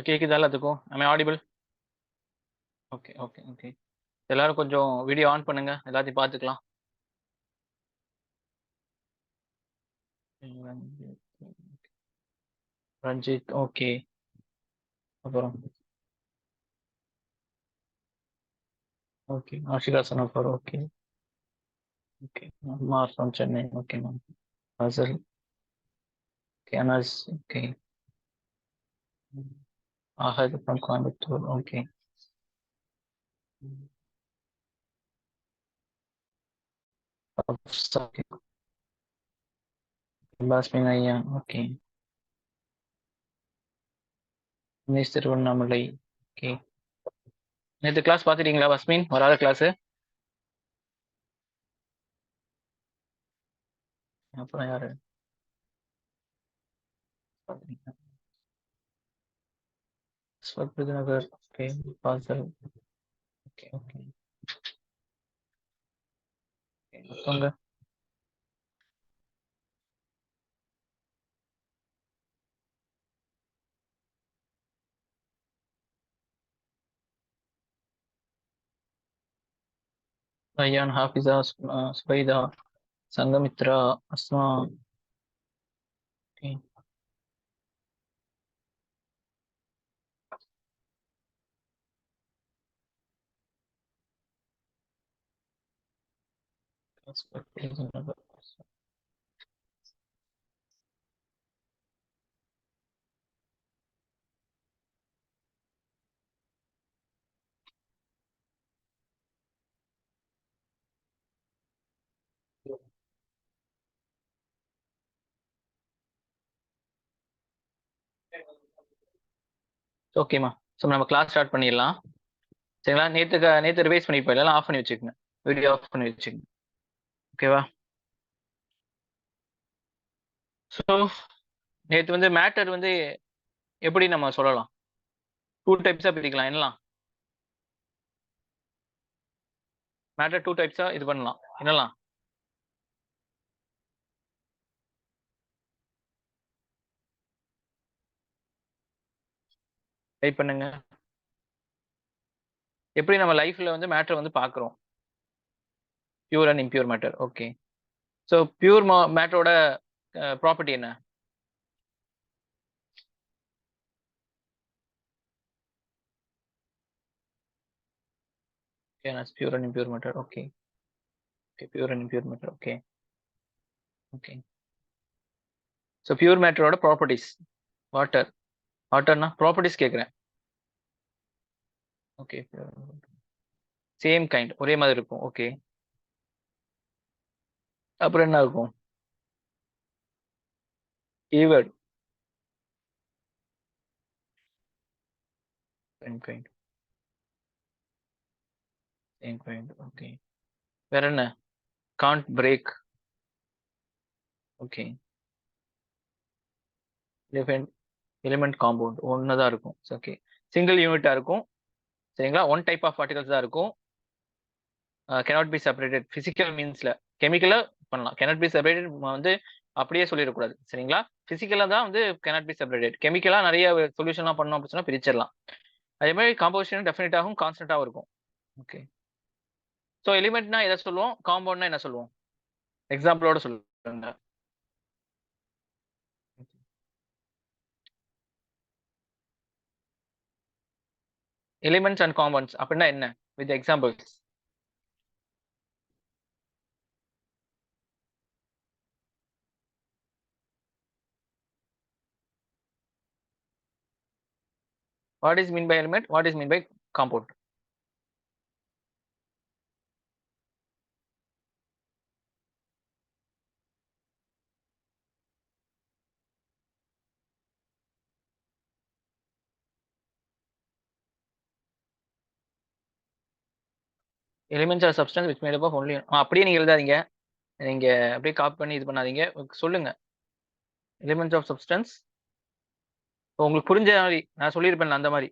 கேக்குதா எல்லாத்துக்கும்? am I audible? Okay okay okay. எல்லாரும் கொஞ்சம் வீடியோ ஆன் பண்ணுங்க, எல்லாத்தையும் பார்த்துக்கலாம். ரஞ்சித் ஓகே. அப்புறம் okay Ashika Sanofar okay okay. மார் from Chennai okay ma'am. Fazal okay. Anas okay. Ahad from Coimbatore okay. Okay. Basmin ஐயா ஓகே. தினேஷ் திருவண்ணாமலை ஓகே. நேற்று கிளாஸ் பார்த்துட்டீங்களா பஸ்மின்? வராத கிளாஸ். அப்புறம் யாரு பார்த்துட்டீங்க? ஸ்வர்பிரநகர் ஓகே. Fazal okay okay. மற்றவங்க ரயான், ஹாஃபிஸா, சுபைதா, சங்கமித்ரா, அஸ்மா ஓகே. ஓகேம்மா. ஸோ நம்ம கிளாஸ் ஸ்டார்ட் பண்ணிடலாம். சரிங்களா? நேற்று ரிவைஸ் பண்ணி போயிடலாம். ஆஃப் பண்ணி வச்சுக்கோங்க, வீடியோ ஆஃப் பண்ணி வச்சுக்கோங்க. ஓகேவா? ஸோ நேற்று வந்து மேட்டர் வந்து எப்படி நம்ம சொல்லலாம்? டூ டைப்ஸாக பிரிக்கலாம். என்னலாம் மேட்டர் டூ டைப்ஸாக இது பண்ணலாம். என்னலாம் டைப் பண்ணுங்க. எப்படி நம்ம லைஃப்ல வந்து மேட்டர் வந்து பார்க்குறோம்? Pure and impure matter okay. So pure மேட்டரோட ப்ராப்பர்ட்டி என்ன? Pure and impure matter okay. Okay pure and impure matter okay okay. So pure மேட்டரோட ப்ராப்பர்ட்டிஸ். வாட்டர். வாட்டர்னா ப்ராப்பர்ட்டிஸ் கேட்குறேன். ஓகே. சேம் கைண்ட், ஒரே மாதிரி இருக்கும் ஓகே. அப்புறம் என்ன இருக்கும்? Keyword. Same kind. Same kind okay. வேற என்ன? Can't break okay. Element compound ஒன்று தான் இருக்கும். ஓகே. சிங்கிள் யூனிட்டா இருக்கும். சரிங்களா? ஒன் டைப் ஆஃப் பார்ட்டிகல்ஸ் தான் இருக்கும். cannot பி செப்பரேட்டட் பிசிக்கல் மீன்ஸ்ல. கெமிக்கலா பண்ணலாம். cannot பி செப்பரேட்டட் வந்து அப்படியே சொல்லிடக்கூடாது. சரிங்களா? பிசிக்கலா தான் வந்து cannot பி செப்பரேட்டட். கெமிக்கலா நிறைய சொல்யூஷன்லாம் பண்ணோம் அப்படின்னு சொன்னா பிரிச்சிடலாம். அதே மாதிரி காம்போசிஷன் டெஃபினட்டாகவும் கான்ஸ்டன்டாகவும் இருக்கும். ஓகே. ஸோ எலிமெண்ட்னா எதை சொல்லுவோம்? காம்பவுண்ட்னா என்ன சொல்லுவோம்? எக்ஸாம்பிளோட சொல்லுங்க. எலிமெண்ட்ஸ் அண்ட் காம்பவுண்ட்ஸ் அப்படின்னா என்ன? With examples. What is mean by element? What is mean by compound? Elements are substance which made up of only. அப்படியே நீங்க எழுதாதீங்க. நீங்க அப்படியே காப்பி பண்ணி இது பண்ணாதீங்க. சொல்லுங்க. எலிமெண்ட்ஸ் ஆஃப் சப்ஸ்டன்ஸ் உங்களுக்கு புரிஞ்ச மாதிரி நான் சொல்லியிருப்பேன் அந்த மாதிரி.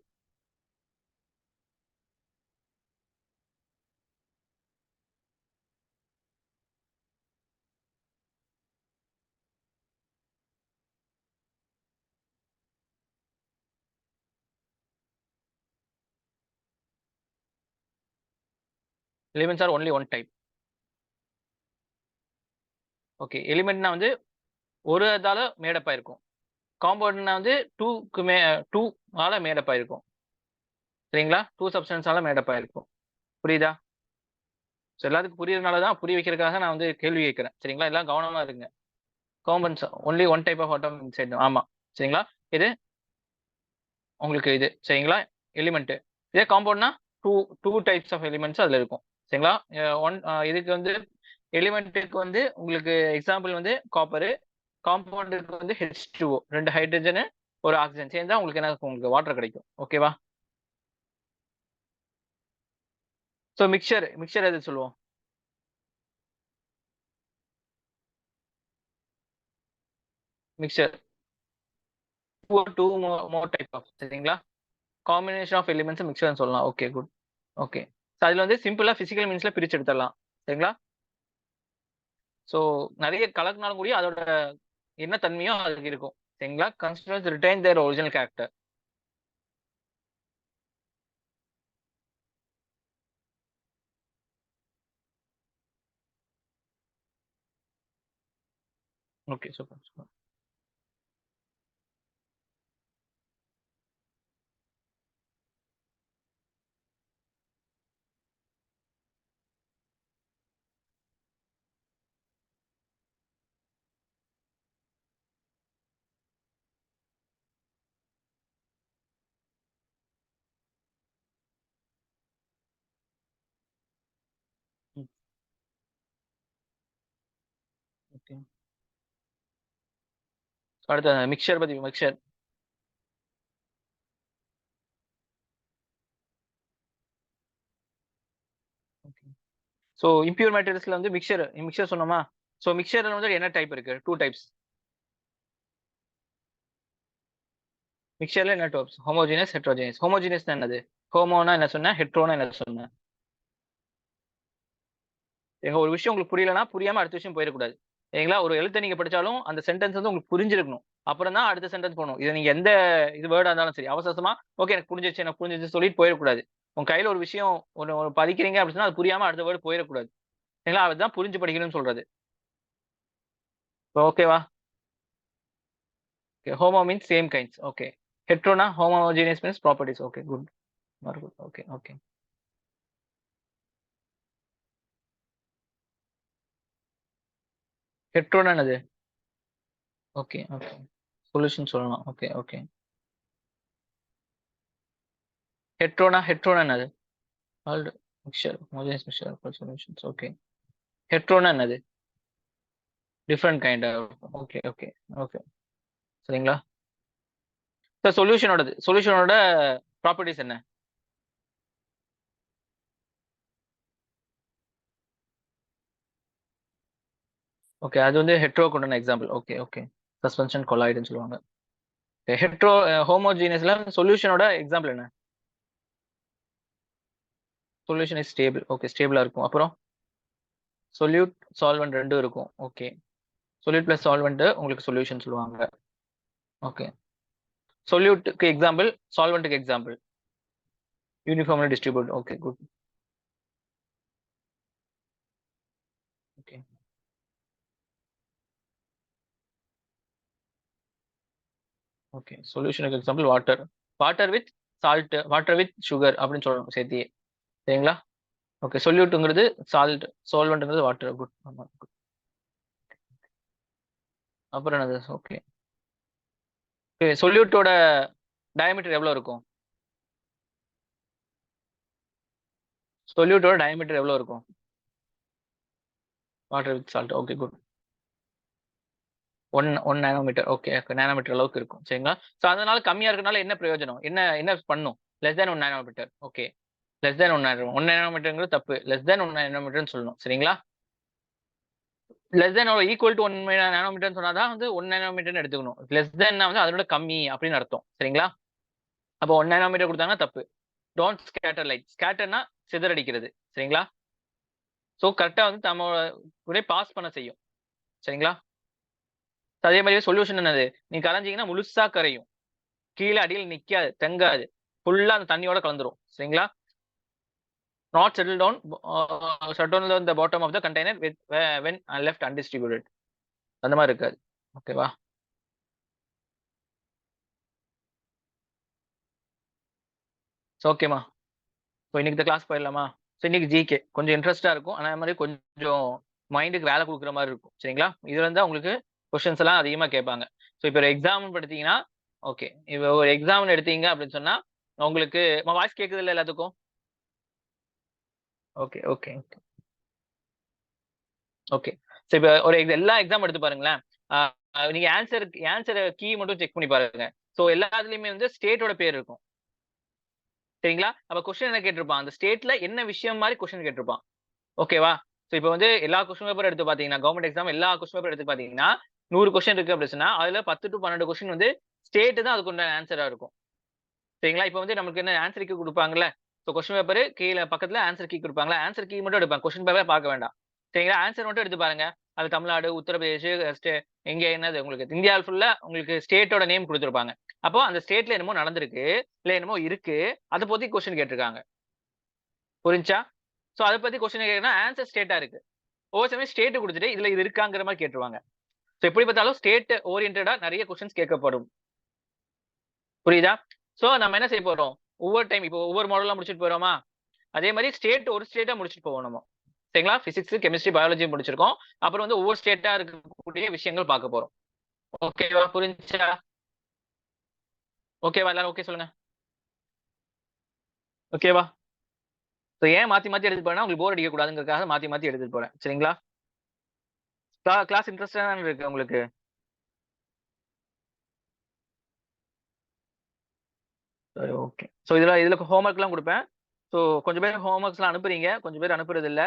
Elements are only one type. Okay, எலிமெண்ட்னா வந்து ஒரு இதால மேடப் ஆயிருக்கும். காம்பவுண்ட்னா வந்து டூ ஆல மேடப் ஆயிருக்கும். சரிங்களா? டூ சப்ஸ்டன்ஸால மேடப் ஆயிருக்கும். புரியுதா? ஸோ எல்லாத்துக்கும் புரியறதுனால தான், புரிய வைக்கிறதுக்காக நான் வந்து கேள்வி கேட்கிறேன். சரிங்களா? எல்லாம் கவனமா இருங்க. Compounds only one type of atom inside. ஆமா. சரிங்களா? இது உங்களுக்கு இது சரிங்களா? எலிமெண்ட். இதே காம்பவுண்ட்னா two two types of elements அதுல இருக்கும். சரிங்களா? ஒன் இதுக்கு வந்து எலிமெண்ட்டுக்கு வந்து உங்களுக்கு எக்ஸாம்பிள் வந்து காப்பரு, காம்பவுண்டுக்கு வந்து H2O, 2 ஹைட்ரஜன் ஒரு ஆக்சிஜன் சேர்ந்தா உங்களுக்கு என்ன இருக்கும்? உங்களுக்கு வாட்டர் கிடைக்கும். ஓகேவா? ஸோ மிக்சர் எது சொல்லுவோம்? Mixture two more type of. சரிங்களா? காம்பினேஷன் ஆஃப் எலிமெண்ட்ஸ் மிக்சர்னு சொல்லலாம். Okay, good. ஓகே. ஸோ அதுல வந்து சிம்பிளா பிசிக்கல் மீன்ஸ்ல பிரிச்சு எடுத்துடலாம். சரிங்களா? ஸோ நிறைய கலக்கினாலும் கூடிய அதோட என்ன தன்மையோ அதுக்கு இருக்கும். சரிங்களா? கன்ஸ்ட்ரக்டர்ஸ் ரிட்டைன் தேர் original character. Okay, super super. Okay. அடுத்த மிக்சர் பத்தி மிக்சர். ஸோ இம்பியூர் மெட்டீரியல்ஸ்ல வந்து மிக்சர் சொன்னோமா? ஸோ மிக்சர்ல வந்து என்ன டைப் இருக்கு? Two types. மிக்சர்ல என்ன டைப்ஸ்? Homogeneous, heterogeneous. ஹோமோஜினஸ் என்னது? ஹோமோனா என்ன சொன்ன? ஹெட்ரோனா என்ன சொன்ன? எங்க ஒரு விஷயம் உங்களுக்கு புரியலன்னா புரியாம அடுத்த விஷயம் போயிடக்கூடாது. சரிங்களா? ஒரு எழுத்தை நீங்க படிச்சாலும் அந்த சென்டென்ஸ் வந்து உங்களுக்கு புரிஞ்சிருக்கணும். அப்புறம் தான் அடுத்த சென்டென்ஸ் போகணும். இதை நீங்க எந்த இது வேர்டா இருந்தாலும் சரி, அவசரமா ஓகே எனக்கு புரிஞ்சிருச்சு சொல்லிட்டு போயிடக்கூடாது. உங்க கையில ஒரு விஷயம் ஒரு படிக்கிறீங்க அப்படின்னா அது புரியாம அடுத்த வேர்டு போயிடக்கூடாது. சரிங்களா? அதுதான் புரிஞ்சு படிக்கணும்னு சொல்றது. ஓகேவா? Homo means same kinds. Okay. ஹெட்ரோனா homogeneous means properties. Okay, good. Okay okay. ஹெட்ரோனா என்னது? Okay okay. சொல்யூஷன் சொல்லலாம். Okay okay. ஹெட்ரோனா என்னது? ஆல்டு mixture, homogeneous mixture solutions. Okay. ஹெட்ரோனா என்னது? Different kind of. Okay okay okay. சரிங்களா? சார் சொல்யூஷனோட ப்ராப்பர்ட்டிஸ் என்ன? ஓகே, அது வந்து ஹெட்ரோக்கு உண்டான எக்ஸாம்பிள். Okay okay. சஸ்பென்ஷன் கொலாய்டுன்னு சொல்லுவாங்க. ஹெட்ரோ ஹோமோஜீனியஸ்ல சொல்யூஷனோட எக்ஸாம்பிள் என்ன? Solution is stable. ஓகே, ஸ்டேபிளா இருக்கும். அப்புறம் சொல்யூட், சால்வெண்ட் ரெண்டும் இருக்கும். ஓகே. சொல்யூட் பிளஸ் சால்வெண்ட் உங்களுக்கு சொல்யூஷன் சொல்லுவாங்க. ஓகே. சொல்யூட்டுக்கு எக்ஸாம்பிள், சால்வெண்ட்டுக்கு example. Uniformly distribute. Okay, good. Okay. Okay. சொல்யூஷனுக்கு example water. Water with salt, water with sugar அப்படின்னு சொல்லணும் சேர்த்தியே. சரிங்களா? ஓகே. சொல்யூட்டுங்கிறது சால்ட், சால்வெண்ட்ங்கிறது வாட்டர். குட். ஆமா. அப்புறம் என்னது? ஓகே. சொல்யூட்டோட டயமீட்டர் எவ்வளவு இருக்கும்? சொல்யூட்டோட டயமீட்டர் எவ்வளவு இருக்கும்? Water with salt. Okay, good. One nanometre. Okay. Nanometre அளவுக்கு இருக்கும். சரிங்களா? ஸோ அதனால கம்மியா இருக்கனால என்ன பிரயோஜனம்? என்ன பண்ணும்? Less than 1 nanometre. Okay. Less than 1 நேனோமீட்டர்ங்கிறது தப்பு. லெஸ் தேன் 1 நேனோமீட்டர்னு சொல்லணும். சரிங்களா? லெஸ் தேன் ஈக்குவல் டு 1 நேனோமீட்டர்னு சொன்னா தான் வந்து 1 நேனோமீட்டர்னு எடுத்துக்கணும். லெஸ் தேன்னா வந்து அதோட கம்மி அப்படின்னு அர்த்தம். சரிங்களா? அப்போ 1 நேனோமீட்டர் கொடுத்தாங்கன்னா தப்பு. Don't scatter light. ஸ்கேட்டர்னா சிதறடிக்கிறது. சரிங்களா? ஸோ கரெக்ட்டா வந்து நம்ம பாஸ் பண்ண செய்யும். சரிங்களா? அதே மாதிரியே சொல்யூஷன் என்னது? நீங்க கரைஞ்சீங்கன்னா முழுசா கரையும். கீழ அடியில நிக்காது, தங்காது. ஃபுல்லா அந்த தண்ணியோட கலந்துரும். சரிங்களா? Not settle down the bottom of the container with when left undistributed. அந்த மாதிரி இருக்காது. ஓகேவா? ஓகேமா. ஸோ இன்னைக்கு கிளாஸ் போயிடலாமா? ஸோ இன்னைக்கு ஜிகே கொஞ்சம் இன்ட்ரெஸ்டா இருக்கும். ஆனால் மாதிரி கொஞ்சம் மைண்டுக்கு வேலை கொடுக்குற மாதிரி இருக்கும். சரிங்களா? இதுல இருந்தா உங்களுக்கு கொஸ்டின்ஸ் எல்லாம் அதிகமா கேட்பாங்க. ஸோ இப்போ ஒரு எக்ஸாம் எடுத்தீங்கன்னா, ஓகே, இப்போ ஒரு எக்ஸாம் எடுத்தீங்க அப்படின்னு சொன்னா உங்களுக்கு வாய்ஸ் கேட்குது இல்லை எல்லாத்துக்கும்? Okay okay okay okay. So இப்போ ஒரு எல்லா எக்ஸாம் எடுத்து பாருங்களேன். நீங்க ஆன்சர் கீ மட்டும் செக் பண்ணி பாருங்க. ஸோ எல்லாத்துலயுமே வந்து ஸ்டேட்டோட பேர் இருக்கும். சரிங்களா? அப்ப கொஸ்டின் என்ன கேட்டிருப்பான்? அந்த ஸ்டேட்ல என்ன விஷயம் மாதிரி கொஸ்டின் கேட்டிருப்பான். ஓகேவா? சோ இப்ப வந்து எல்லா கொஸ்டின் பேப்பர் எடுத்து பாத்தீங்கன்னா, கவர்ன்மெண்ட் எக்ஸாம் எல்லா கொஸ்டின் பேப்பர் எடுத்து பாத்தீங்கன்னா, 100 கொஸ்டின் இருக்கு அப்படி சொன்னா, அதுல 10 to 12 கொஸ்டின் வந்து ஸ்டேட் தான் அதுக்கு உண்டான ஆன்சரா இருக்கும். சரிங்களா? இப்ப வந்து நமக்கு என்ன ஆன்சர் கீ குடுப்பாங்கல்ல. சோ கொஸ்டின் பேப்பர் கீழ பக்கத்துல ஆன்சர் கீ குடுப்பாங்கல்ல. ஆன்சர் கீ மட்டும் எடுப்பாங்க. கொஸ்டின் பேப்பரே பார்க்க வேண்டாம். சரிங்களா? ஆன்சர் மட்டும் எடுத்து பாருங்க. அது தமிழ்நாடு, உத்தரப்பிரதேஷ், எங்க என்னது உங்களுக்கு இந்தியா ஃபுல்லா உங்களுக்கு ஸ்டேட்டோட நேம் குடுத்திருப்பாங்க. அப்போ அந்த ஸ்டேட்ல என்னமோ நடந்திருக்கு, இல்ல என்னமோ இருக்கு. அத பத்தி கொஸ்டின் கேட்டிருக்காங்க. புரிஞ்சுச்சா? சோ அத பத்தி கொஸ்டின் கேட்டா ஆன்சர் ஸ்டேட்டா இருக்கு. ஒவ்வொரு சமயம் ஸ்டேட் குடுத்துட்டு, இதுல இது இருக்காங்கிற மாரி கேட்டுருவாங்க. சோ எப்படி பார்த்தாலும் ஸ்டேட் ஓரியன்டடா நெறைய கொஸ்டின்ஸ் கேட்கப்படும். புரியுதா? சோ நம்ம என்ன செய்ய போறோம்? ஒவ்வொரு டைம் இப்போ ஒவ்வொரு மாடலா முடிச்சுட்டு போறோமா? அதே மாரி ஒரு ஸ்டேட்டா முடிச்சுட்டு போவோம் நம்ம. சரிங்களா? பிசிக்ஸ், கெமிஸ்ட்ரி, பயாலஜி முடிச்சிருக்கோம். அப்புறம் வந்து ஒவ்வொரு ஸ்டேட்டா இருக்கக்கூடிய விஷயங்கள் பார்க்க போறோம். ஓகேவா? புரிஞ்சுச்சா? ஓகேவா? எல்லாரும் ஓகே சொல்லுங்க. ஓகேவா? சோ ஏன் மாத்தி மாத்தி எடுத்துட்டு போறேன்னா, உங்களுக்கு போர் அடிக்கக் கூடாதுங்கிறதுக்காக மாத்தி மாத்தி எடுத்துட்டு போறேன். சரிங்களா? கிளாஸ் இன்ட்ரெஸ்ட்டா தானே இருக்கு உங்களுக்கு? சரி, ஓகே. சோ இதுல ஹோம் ஒர்க்லாம் குடுப்பேன். சோ கொஞ்சம் பேர் ஹோம் ஒர்க்ஸ்லாம் அனுப்புறீங்க. கொஞ்சம் பேர் அனுப்புறது இல்ல.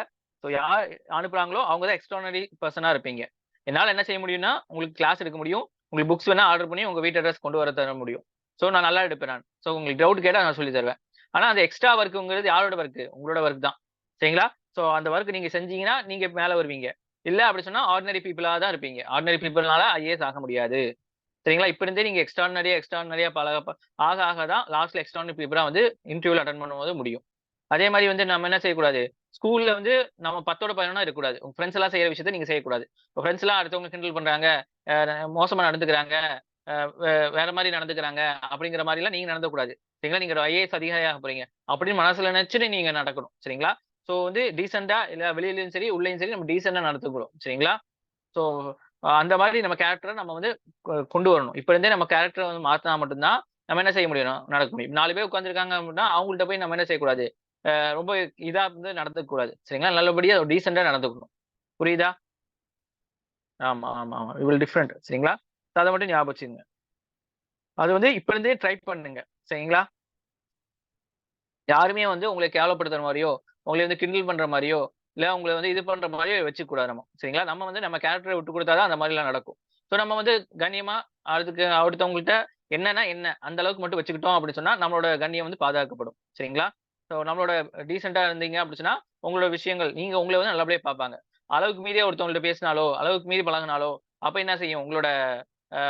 சோ யார் அனுப்புறாங்களோ அவங்க தான் எக்ஸ்ட்ரார்டினரி பெர்சனா இருப்பீங்க. என்னால என்ன செய்ய முடியும்னா, உங்களுக்கு கிளாஸ் எடுக்க முடியும். உங்களுக்கு புக்ஸ் வேணா ஆர்டர் பண்ணி உங்க வீட்டு அட்ரஸ் கொண்டு வர தர முடியும். சோ நான் நல்லா எடுப்பேன் நான். சோ உங்களுக்கு டவுட் கேட்டா நான் சொல்லி தருவேன். ஆனா அந்த எக்ஸ்ட்ரா வொர்க்ங்கிறது யாரோட வொர்க்? உங்களோட வொர்க் தான். சரிங்களா? சோ அந்த வொர்க் நீங்க செஞ்சீங்கன்னா, நீங்க மேல வருவீங்க. இல்ல அப்படி சொன்னா ஆர்டினரி பீப்பிளா தான் இருப்பீங்க. ஆர்டினரி பீப்பிள்னால ஐஏஎஸ் ஆக முடியாது. சரிங்களா? இப்ப இருந்தே நீங்க எக்ஸ்ட்ரார்டினரியா ஆக ஆக தான் லாஸ்ட்ல எக்ஸ்ட்ரார்டினரி பீப்பிளா வந்து இன்டர்வியூல அட்டெண்ட் பண்ணும்போது முடியும். அதே மாரி வந்து நம்ம என்ன செய்யக்கூடாது, ஸ்கூல்ல வந்து நம்ம 10ஓட 11ஆ இருக்கக்கூடாது. உங்க ஃபிரெண்ட்ஸ் எல்லாம் செய்யற விஷயத்த நீங்க செய்யக்கூடாது. உங்க ஃபிரெண்ட்ஸ் எல்லாம் அடுத்தவங்க கிண்டல் பண்றாங்க, அ மோசமா நடந்துக்கிறாங்க, அ வே வேற மாரி நடந்துக்கிறாங்க அப்படிங்கிற மாரிலாம் நீங்க நடந்துக்கக்கூடாது. சரிங்களா? நீங்க ஒரு ஐஏஎஸ் அதிகாரி ஆக போறீங்க. அப்படின்னு மனசுல நெனச்சுட்டு நீங்க நடக்கணும். சரிங்களா? ஸோ வந்து டீசென்ட்டா இல்ல வெளியிலயும் சரி, உள்ளயும் சரி நம்ம டீசென்ட்டா நடந்துக்கணும். சரிங்களா? ஸோ அந்த மாரி நம்ம கேரக்டர நம்ம வந்து கொண்டு வரணும். இப்ப இருந்தே நம்ம கேரக்டர வந்து மாத்துனா மட்டும் தான், நம்ம என்ன செய்ய முடியும்? நடக்க முடியும். 4 பேர் உட்கார்ந்திருக்காங்க அப்படின்னா, அவங்கள்ட்ட போய் நம்ம என்ன செய்யக்கூடாது? ரொம்ப இதா வந்து நடந்துக்க கூடாது. சரிங்களா? நல்லபடியா டீசென்ட்டா நடந்துக்கணும். புரியுதா? ஆமா, ஆமா, ஆமா. We will different. சரிங்களா? அத மட்டும் ஞாபகம் வச்சுக்கங்க. அது வந்து இப்ப இருந்தே ட்ரை பண்ணுங்க. சரிங்களா? யாருமே வந்து உங்கள கேவலப்படுத்துற மாரியோ, உங்கள வந்து கிண்டல் பண்ற மாரியோ, இல்ல உங்கள வந்து இது பண்ற மாரியோ வச்சுக்க கூடாது நம்ம. சரிங்களா? நம்ம வந்து நம்ம கேரக்டர விட்டுக் குடுத்தா தான் அந்த மாரிலாம் நடக்கும். ஸோ நம்ம வந்து கண்ணியமா அதுக்கு அடுத்தவங்கள்ட்ட என்னன்னா என்ன? அந்த அளவுக்கு மட்டும் வச்சுக்கிட்டோம் அப்படின்னு சொன்னா, நம்மளோட கண்ணியம் வந்து பாதுகாக்கப்படும். சரிங்களா? ஸோ நம்மளோட டீசென்ட்டா இருந்தீங்க அப்படின்னு சொன்னா, உங்களோட விஷயங்கள் நீங்க உங்கள வந்து நல்லபடியா பார்ப்பாங்க. அளவுக்கு மீறிய ஒருத்தவங்கள்ட்ட பேசினாலோ, அளவுக்கு மீறி பழகுனாலோ, அப்ப என்ன செய்யும்?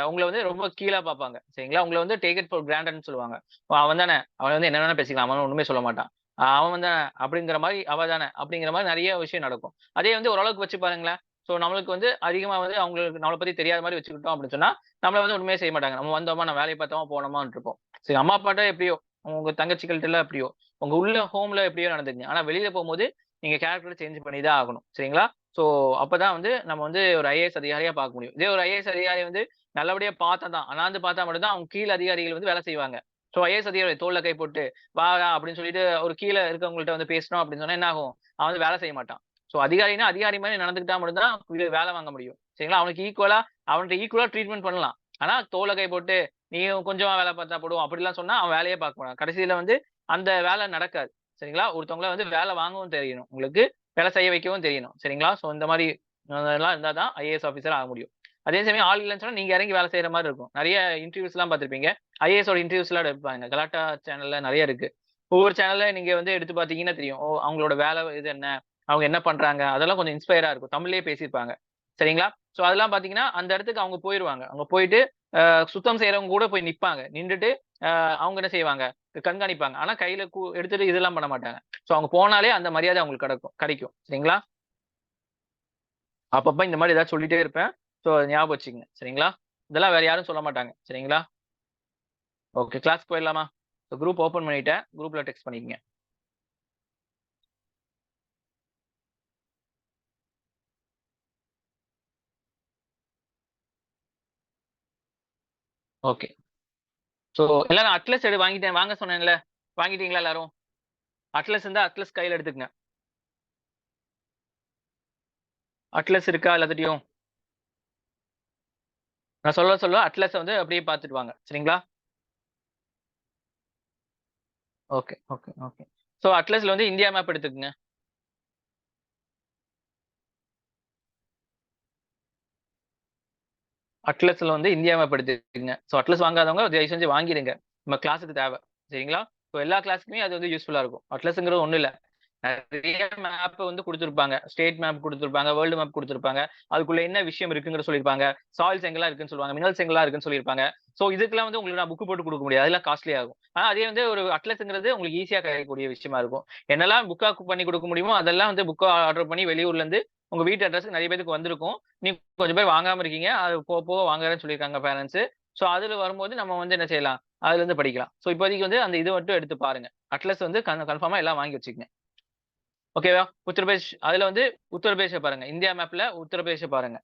உங்கள வந்து ரொம்ப கீழா பார்ப்பாங்க. சரிங்களா? உங்கள வந்து டேக் இட் ஃபார் கிராண்டட்ன்னு சொல்லுவாங்க. அவன் தானே, அவன் வந்து என்ன வேணா பேசிக்கலாம். அவன் ஒண்ணுமே சொல்ல மாட்டான். அவன் தானே அப்படிங்கிற மாரி, அவ தானே அப்படிங்கிற மாரி நெறைய விஷயம் நடக்கும். அதே வந்து ஓரளவுக்கு வச்சு பாருங்களேன். ஸோ நம்மளுக்கு வந்து அதிகமா வந்து அவங்களுக்கு நம்மள பத்தி தெரியாத மாரி வச்சுக்கிட்டோம் அப்படின்னு சொன்னா, நம்மள வந்து ஒண்ணுமே செய்ய மாட்டாங்க. நம்ம வந்தோமா, நம்ம வேலைய பார்த்தோமா, போனோமான்னு இருப்போம். சரி அம்மா, அப்பாட்ட எப்படியோ, உங்க தங்கச்சிகள்ட்டலாம் எப்படியோ, உங்க உள்ள ஹோம்ல எப்படியோ நடந்துக்கங்க. ஆனா வெளியில போம்போது நீங்க கேரக்டர சேஞ்ச் பண்ணி தான் ஆகணும். சரிங்களா? ஸோ அப்பதான் வந்து நம்ம வந்து ஒரு ஐஏஎஸ் அதிகாரியா பார்க்க முடியும். இதே ஒரு ஐஏஎஸ் அதிகாரி வந்து நல்லபடியா பார்த்தா தான், அண்ணாந்து பார்த்தா மட்டும் தான் அவங்க கீழ அதிகாரிகள் வந்து வேலை செய்வாங்க. ஸோ ஐஏஎஸ் அதிகாரி தோள்ல கை போட்டு, "வாடா" அப்படின்னு சொல்லிட்டு ஒரு கீழ இருக்கவங்கள்ட்ட வந்து பேசினோம் அப்படின்னு சொன்னா என்ன ஆகும்? அவன் வந்து வேலை செய்ய மாட்டான். ஸோ அதிகாரின்னா, அதிகாரி மாரி நடந்துக்கிட்டா மட்டும் தான் வேலை வாங்க முடியும். சரிங்களா? அவன்ட்ட ஈக்குவலா ட்ரீட்மெண்ட் பண்ணலாம். ஆனா தோள்ல கை போட்டு, "நீயும் கொஞ்சமா வேலை பார்த்தா போதும்" அப்படிலாம் சொன்னா அவன் வேலையே பார்க்க மாட்டான். கடைசியில வந்து அந்த வேலை நடக்காது. சரிங்களா? ஒருத்தவங்கள வந்து வேலை வாங்கவும் தெரியணும். உங்களுக்கு வேலை செய்ய வைக்கவும் தெரியணும். சரிங்களா? ஸோ இந்த மாரி அதெல்லாம் இருந்தா தான் ஐஏஎஸ் ஆஃபீசர் ஆக முடியும். அதே சமயம் ஆள் இல்லன்னு சொன்னா, நீங்க இறங்கி வேலை செய்ற மாரி இருக்கும். நெறைய இன்டர்வியூஸ்லாம் பார்த்திருப்பீங்க. ஐஏஎஸோட இன்டர்வியூஸ்லாம் எடுப்பாங்க. கலாட்டா சேனல்ல நெறைய இருக்கு. ஒவ்வொரு சேனல்ல நீங்க வந்து எடுத்து பார்த்தீங்கன்னா தெரியும். ஓ! அவங்களோட வேலை இது என்ன? அவங்க என்ன பண்றாங்க? அதெல்லாம் கொஞ்சம் இன்ஸ்பயரா இருக்கும். தமிழ்லயே பேசியிருப்பாங்க. சரிங்களா? ஸோ அதெல்லாம் பார்த்தீங்கன்னா, அந்த இடத்துக்கு அவங்க போயிருவாங்க. அங்க போயிட்டு சுத்தம் செய்றவங்க கூட போய் நிப்பாங்க. நின்டுட்டு அவங்க என்ன செய்வாங்க, கண்காணிப்பாங்க. ஆனா கையில எடுத்துட்டு இதெல்லாம் பண்ண மாட்டாங்க. சோ அவங்க போனாலே அந்த மரியாதை அவங்களுக்கு கிடைக்கும். சரிங்களா? அப்பப்ப இந்த மாரி ஏதாச்சும் சொல்லிட்டே இருப்பேன். சோ ஞாபகம் வச்சுக்கங்க. சரிங்களா? இதெல்லாம் வேற யாரும் சொல்ல மாட்டாங்க. சரிங்களா? ஓகே. கிளாஸ்க்கு போயிடலாமா? குரூப் ஓப்பன் பண்ணிட்டேன். குரூப்ல டெக்ஸ்ட் பண்ணிக்கங்க. ஓகே. சோ எல்லாரும் அட்லஸ் வாங்கிட்டேன். வாங்க சொன்னேன்ல. வாங்கிட்டீங்களா எல்லாரும்? அட்லஸ் இருந்தா அட்லஸ் கையில எடுத்துக்கங்க. அட்லஸ் இருக்கா எல்லாத்துட்டயும்? நான் சொல்ல அட்லஸ வந்து அப்படியே பார்த்துட்டு வாங்க. சரிங்களா? ஓகே. சோ அட்லஸ்ல வந்து இந்தியா மேப் எடுத்துக்கங்க. அட்லஸ்ல வந்து இந்தியா மேப் எடுத்துக்கங்க. சோ அட்லஸ் வாங்காதவங்க தயவு செஞ்சு வாங்கிடுங்க. நம்ம கிளாஸ்க்கு தேவை. சரிங்களா? சோ எல்லா கிளாஸ்க்குமே அது வந்து யூஸ்ஃபுல்லா இருக்கும். அட்லஸ்ங்கிறது ஒண்ணும் இல்ல. நெறைய மேப் வந்து குடுத்திருப்பாங்க. ஸ்டேட் மேப் குடுத்திருப்பாங்க. வேர்ல்டு மேப் குடுத்திருப்பாங்க. அதுக்குள்ள என்ன விஷயம் இருக்குங்கிறத சொல்லியிருப்பாங்க. சாயில்ஸ் எங்கெல்லாம் இருக்குன்னு சொல்லுவாங்க. மினரல்ஸ் எங்கெல்லாம் இருக்குன்னு சொல்லியிருப்பாங்க. சோ இதுக்கெல்லாம் வந்து உங்களுக்கு நான் புக் போட்டு குடுக்க முடியாது. அதெல்லாம் காஸ்ட்லி ஆகும். ஆனா அதே வந்து ஒரு அட்லஸ்ங்கிறது உங்களுக்கு ஈஸியா கிடைக்கக்கூடிய விஷயமா இருக்கும். என்னெல்லாம் புக்கா பண்ணி குடுக்க முடியுமோ, அதெல்லாம் வந்து புக்கா ஆர்டர் பண்ணி வெளியூர்ல இருந்து உங்க வீட்டு அட்ரஸ்க்கு நெறைய பேத்துக்கு வந்திருக்கும். நீங்க கொஞ்சம் பேர் வாங்காம இருக்கீங்க. அது போக போக வாங்குறேன்னு சொல்லியிருக்காங்க பேரன்ட்ஸ். சோ அதுல வரும்போது நம்ம வந்து என்ன செய்யலாம்? அதுல இருந்து படிக்கலாம். சோ இப்போதைக்கு வந்து அந்த இது மட்டும் எடுத்து பாருங்க. அட்லஸ் வந்து கன்ஃபார்மா எல்லாம் வாங்கி வச்சுக்கங்க. ஓகேவா? உத்தரபிரதேஷ் அதுல வந்து உத்தரபிரதேச பாருங்க. இந்தியா மேப்ல உத்தரபிரதேச பாருங்க.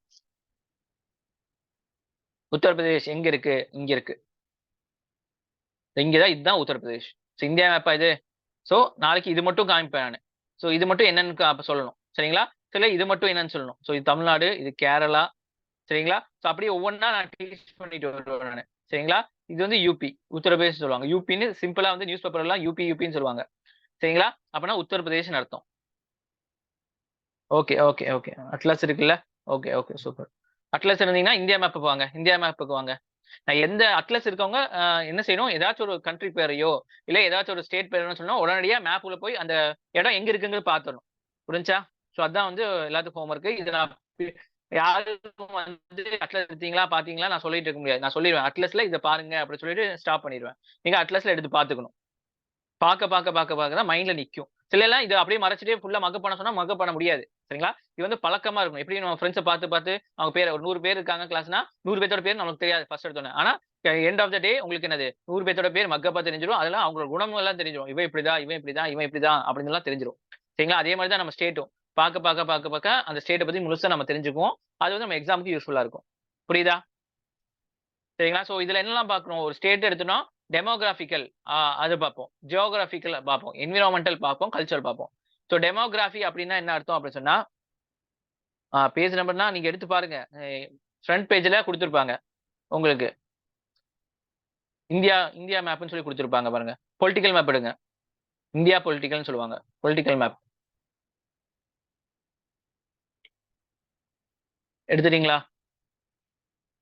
உத்தரபிரதேஷ் எங்க இருக்கு? இங்க இருக்கு. இங்க தான் இதுதான் உத்தரபிரதேஷ். சோ இந்தியா மேப்பா இது? சோ நாளைக்கு இது மட்டும் காமிப்பேன் நானு. சோ இது மட்டும் என்னன்னு அப்ப சொல்லணும். சரிங்களா? சில இது மட்டும் என்னன்னு சொல்லணும். சோ இது தமிழ்நாடு, இது கேரளா. சரிங்களா? சோ அப்படியே ஒவ்வொன்னா நான் டீச் பண்ணிட்டு வருவேன் நானு. சரிங்களா? இது வந்து யுபி. உத்தரபிரதேஷ் சொல்லுவாங்க. யுபின்னு சிம்பிளா வந்து நியூஸ் பேப்பர் எல்லாம் யுபின்னு சொல்லுவாங்க. சரிங்களா? அப்பன்னா உத்தரபிரதேஷ்ன்னு அர்த்தம். ஓகே. அட்லஸ் இருக்குல்ல? ஓகே. சூப்பர். அட்லஸ் இருந்தீங்கன்னா இந்தியா மேப்புக்கு வாங்க. இந்தியா மேப்புக்கு வாங்க. நான் எந்த அட்லஸ் இருக்கவங்க என்ன செய்யணும்? ஏதாச்சும் ஒரு கண்ட்ரி பேரையோ, இல்ல ஏதாச்சும் ஒரு ஸ்டேட் பேரையோ சொன்னா, உடனடியா மேப்ல போய் அந்த இடம் எங்க இருக்குங்கிறத பார்த்துறணும். புரிஞ்சுச்சா? சோ அதான் வந்து எல்லாத்துக்கும் ஹோம் ஒர்க். இத நான் யாருக்கும் வந்து அட்லஸ் எடுத்தீங்களா? பார்த்தீங்களா? நான் சொல்லிட்டு இருக்க முடியாது. நான் சொல்லிருவேன். அட்லஸ்ல இத பாருங்க அப்படின்னு சொல்லிட்டு ஸ்டாப் பண்ணிருவேன். நீங்க அட்லஸ்ல எடுத்து பார்த்துக்கணும். பாக்க தான் மைண்ட்ல நிக்கும். சிலர்லாம் இத அப்படியே மறைச்சுட்டே ஃபுல்லா மக்கப் பண்ண சொன்னா மக்கப் பண்ண முடியாது. சரிங்களா? இது வந்து பழக்கமா இருக்கணும். எப்படி நம்ம ஃபிரெண்ட்ஸ பார்த்து அவங்க பேர ஒரு 100 பேர் இருக்காங்க கிளாஸ்னா, 100 பேத்தோட பேர் நமக்கு தெரியாது ஃபர்ஸ்ட் எடுத்தோனே. ஆனா எண்ட் ஆஃப் த டே உங்களுக்கு என்னது 100 பேத்தோட பேர் மக்கப்பா தெரிஞ்சிரும். அதெல்லாம் அவங்களோட குணம் எல்லாம் தெரிஞ்சிரும். இவன் இப்படிதான் அப்படின்னுலாம் தெரிஞ்சிரும். சரிங்களா? அதே மாரி தான் நம்ம ஸ்டேட்டும். பாக்க அந்த ஸ்டேட்ட பத்தி முழுசா நம்ம தெரிஞ்சுக்குவோம். அது வந்து நம்ம எக்ஸாம்க்கு யூஸ்ஃபுல்லா இருக்கும். புரியுதா? சரிங்களா? சோ இதுல என்னலாம் பார்க்கணும்? ஒரு ஸ்டேட் எடுத்தோம்னா, டெமோகிராபிக்கல் அது பார்ப்போம். ஜியோகிராபிக்கல் பார்ப்போம். என்விரான்மென்டல் பார்ப்போம். கல்ச்சரல் பார்ப்போம். சோ டெமோகிராபி அப்டின்னா என்ன அர்த்தம் அப்டி சொன்னா, பேஜ் நம்பர்னா நீங்க எடுத்து பாருங்க. ஃப்ரண்ட் பேஜ்ல குடுத்திருப்பாங்க உங்களுக்கு. இந்தியா மேப்ன்னு சொல்லி குடுத்திருப்பாங்க பாருங்க. பொலிட்டிக்கல் மேப் எடுங்க. இந்தியா பொலிட்டிக்கல்ன்னு சொல்லுவாங்க. Political map. எடுத்துட்டீங்களா?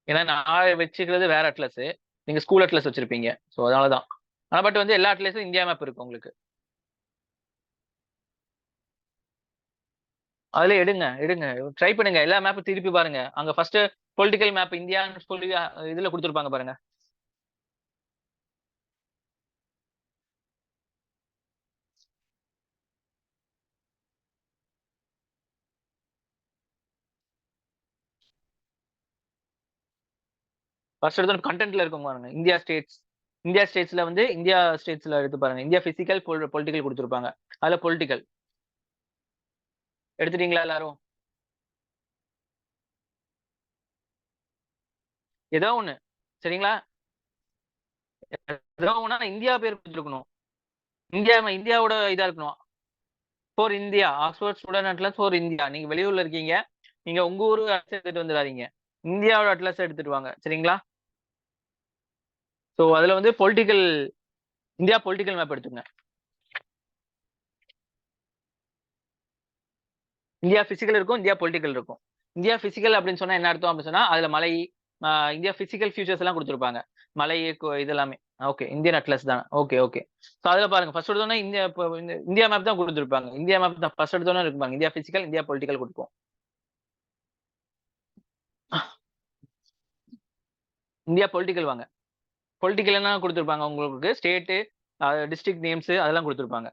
ஏன்னா நான் வச்சுக்கிறது வேற அட்லஸ். நீங்க ஸ்கூல் அட்லஸ் வச்சிருப்பீங்க. சோ அதனால தான். ஆனா பட் வந்து எல்லா அட்லஸ்லயும் இந்தியா மேப் இருக்கு உங்களுக்கு. அதுல எடுங்க. ட்ரை பண்ணுங்க. எல்லா மேப்பும் திருப்பி பாருங்க. அங்க ஃபர்ஸ்ட் பொலிட்டிக்கல் மேப் இந்தியான்னு சொல்லி இதுல குடுத்திருப்பாங்க பாருங்க. ஃபர்ஸ்ட் எடுத்தோன கன்டென்ட்ல இருக்கும் பாருங்க. இந்தியா ஸ்டேட்ஸ்ல எடுத்து பாருங்க. இந்தியா பிசிக்கல் பொலிட்டிக்கல் குடுத்திருப்பாங்க. அதுல பொலிட்டிக்கல். எடுத்துட்டீங்களா எல்லாரும்? ஏதோ ஒண்ணு. சரிங்களா? ஏதோ ஒண்ணு ஆனா இந்தியா பேர் குடுத்திருக்கணும். இந்தியாவோட இதா இருக்கணும். For India. Oxford student atlas for India. நீங்க வெளியூர்ல இருக்கீங்க. நீங்க உங்க ஊரு அட்லஸ் எடுத்துட்டு வந்துடாதீங்க. இந்தியாவோட அட்லஸ் எடுத்துட்டு வாங்க. சரிங்களா? சோ அதுல வந்து இந்தியா பொலிட்டிக்கல் மேப் எடுத்துக்கங்க. இந்தியா பிசிக்கல் இருக்கும். இந்தியா பொலிட்டிக்கல் இருக்கும். இந்தியா பிசிக்கல் அப்படின்னு சொன்னா என்ன அர்த்தம் அப்படின்னு சொன்னா, அதுல மலை, இந்தியா பிசிக்கல் ஃபியூச்சர்ஸ் எல்லாம் குடுத்திருப்பாங்க. மலை இது எல்லாமே. ஓகே. இந்தியன் அட்லஸ் தான். ஓகே. சோ அதுல பாருங்க. ஃபர்ஸ்ட் எடுத்தோனே இந்தியா மேப் தான் குடுத்திருப்பாங்க. இந்தியா மேப் தான் ஃபர்ஸ்ட் எடுத்தோனே இருக்கும் பாருங்க. இந்தியா பிசிக்கல், இந்தியா பொலிட்டிக்கல் குடுக்கும். இந்தியா பொலிட்டிக்கல் வாங்க. பொலிட்டிக்கல் என்ன கொடுத்துருப்பாங்க உங்களுக்கு? ஸ்டேட்டு, டிஸ்ட்ரிக்ட் நேம்ஸ் அதெல்லாம் கொடுத்துருப்பாங்க.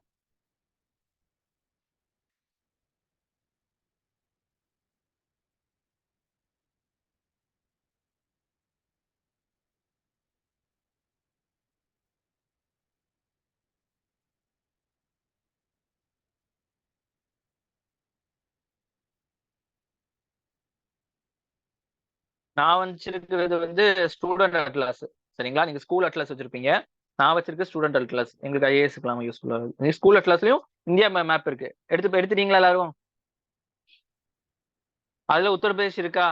நான் வச்சிருக்கிறது வந்து ஸ்டூடெண்ட் அட்லாஸ். சரிங்களா? நீங்க ஸ்கூல் அட்லாஸ் வச்சிருப்பீங்க. நான் வச்சிருக்க ஸ்டூடெண்ட் அட்லாஸ். எங்களுக்கு ஐஏஎஸ்க்குலாம் யூஸ்ஃபுல்லா இருக்கு. ஸ்கூல் அட்லாஸ்லயும் இந்தியா மேப் இருக்கு. எடுத்துட்டீங்களா எல்லாரும்? அதுல உத்தரப்பிரதேஷ் இருக்கா?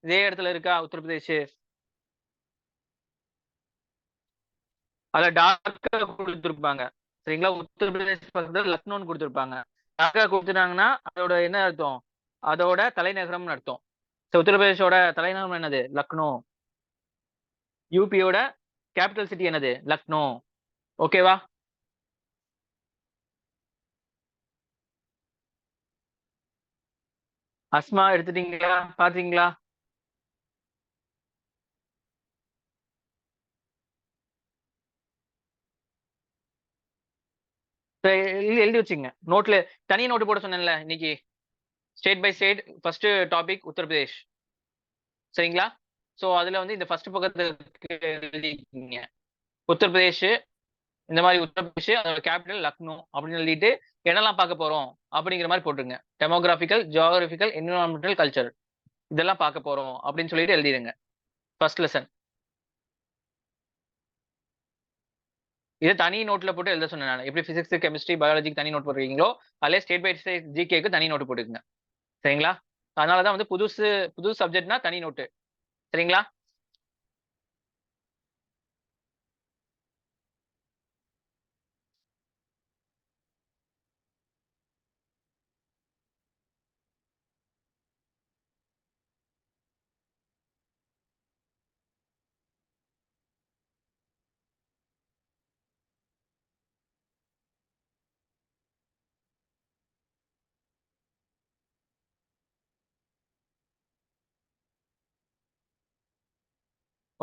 இதே இடத்துல இருக்கா உத்தரப்பிரதேஷ்? அதுல டார்க்கா கொடுத்துருப்பாங்க. சரிங்களா? உத்தரப்பிரதேஷ் பக்கத்துல லக்னோன்னு கொடுத்துருப்பாங்க. டார்க்கா கொடுத்துட்டாங்கன்னா அதோட என்ன அர்த்தம்? அதோட தலைநகரம்னு அர்த்தம். உத்தரப்பிரதேஷோட தலைநகரம் என்னது? லக்னோ. யூபியோட கேபிட்டல் சிட்டி என்னது? லக்னோ. ஓகேவா? அஸ்மா எடுத்துட்டீங்களா? பாத்தீங்களா? எழுதி வச்சுங்க நோட்ல. தனி நோட்டு போட சொன்னேன்ல இன்னைக்கு. State by state first topic Uttar Pradesh. சரிங்களா? சோ அதுல வந்து இந்த ஃபர்ஸ்ட் பக்கத்துக்கு எழுதிக்கீங்க. உத்தரப்பிரதேஷ், இந்த மாதிரி உத்தரப்பிரதேஷ் அதோட கேபிட்டல் லக்னோ அப்படின்னு எழுதிட்டு என்னெல்லாம் பார்க்க போறோம் அப்படிங்கிற மாதிரி போட்டுருங்க. டெமோகிராபிக்கல், ஜியோகிராபிக்கல், என்விரான்மெண்டல், கல்ச்சர் இதெல்லாம் பார்க்க போறோம் அப்படின்னு சொல்லிட்டு எழுதிடுங்க. First lesson. இதை தனி நோட்ல போட்டு எழுத சொன்னேன் நான். எப்படி பிசிக்ஸ், கெமிஸ்ட்ரி, பயாலஜிக்கு தனி நோட் போடுறீங்களோ அதே ஸ்டேட் பை ஸ்டேட் ஜிகேக்கு தனி நோட்டு போட்டுக்குங்க. சரிங்களா? அதனாலதான் வந்து புது சப்ஜெக்ட்னா தனி நோட்டு. சரிங்களா?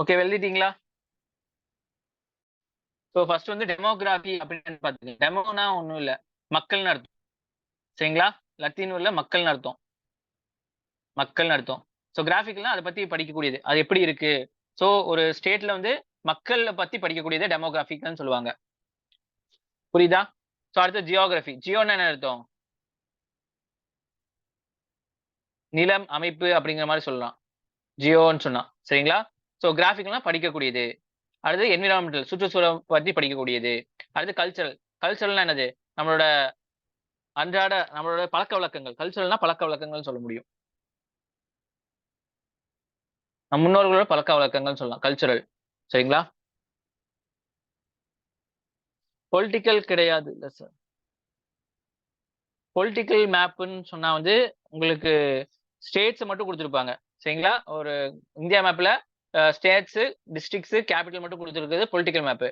ஓகே, எழுதிட்டீங்களா? ஸோ ஃபர்ஸ்ட் வந்து டெமோகிராஃபி அப்படின்னு பாத்துக்கங்க. டெமோனா ஒண்ணும் இல்ல, மக்கள்னு அர்த்தம். சரிங்களா? லத்தீன்ல மக்கள்னு அர்த்தம். மக்கள்னு அர்த்தம். ஸோ கிராஃபிக்லாம் அதை பத்தி படிக்கக்கூடியது. அது எப்படி இருக்கு? ஸோ ஒரு ஸ்டேட்ல வந்து மக்கள பத்தி படிக்கக்கூடியது டெமோகிராஃபிக்னு சொல்லுவாங்க. புரியுதா? ஸோ அடுத்து ஜியோகிராஃபி. ஜியோன்னு என்ன அர்த்தம்? நிலம், அமைப்பு அப்படிங்கிற மாதிரி சொல்லலாம். ஜியோன்னு சொன்னா. சரிங்களா? ஸோ கிராஃபிக்லாம் படிக்கக்கூடியது. அடுத்து என்விரான்மெண்டல், சுற்றுச்சூழல் பத்தி படிக்கக்கூடியது. அடுத்து கல்ச்சரல். கல்ச்சரல்னா என்னது? நம்மளோட நம்மளோட பழக்கவழக்கங்கள். கல்ச்சரல்னா பழக்கவழக்கங்கள்னு சொல்ல முடியும். நம் முன்னோர்களோட பழக்கவழக்கங்கள்னு சொல்லலாம் கல்ச்சரல். சரிங்களா? பொலிட்டிக்கல் கிடையாது. இல்ல சார். பொலிட்டிக்கல் மேப்ன்னு சொன்னா வந்து உங்களுக்கு ஸ்டேட்ஸ் மட்டும் குடுத்திருப்பாங்க. சரிங்களா? ஒரு இந்தியா மேப்ல ஸ்டேட்ஸ், டிஸ்ட்ரிக்ட்ஸ், கேபிட்டல் மட்டும் குடுத்திருக்கிறது பொலிட்டிக்கல் மேப்.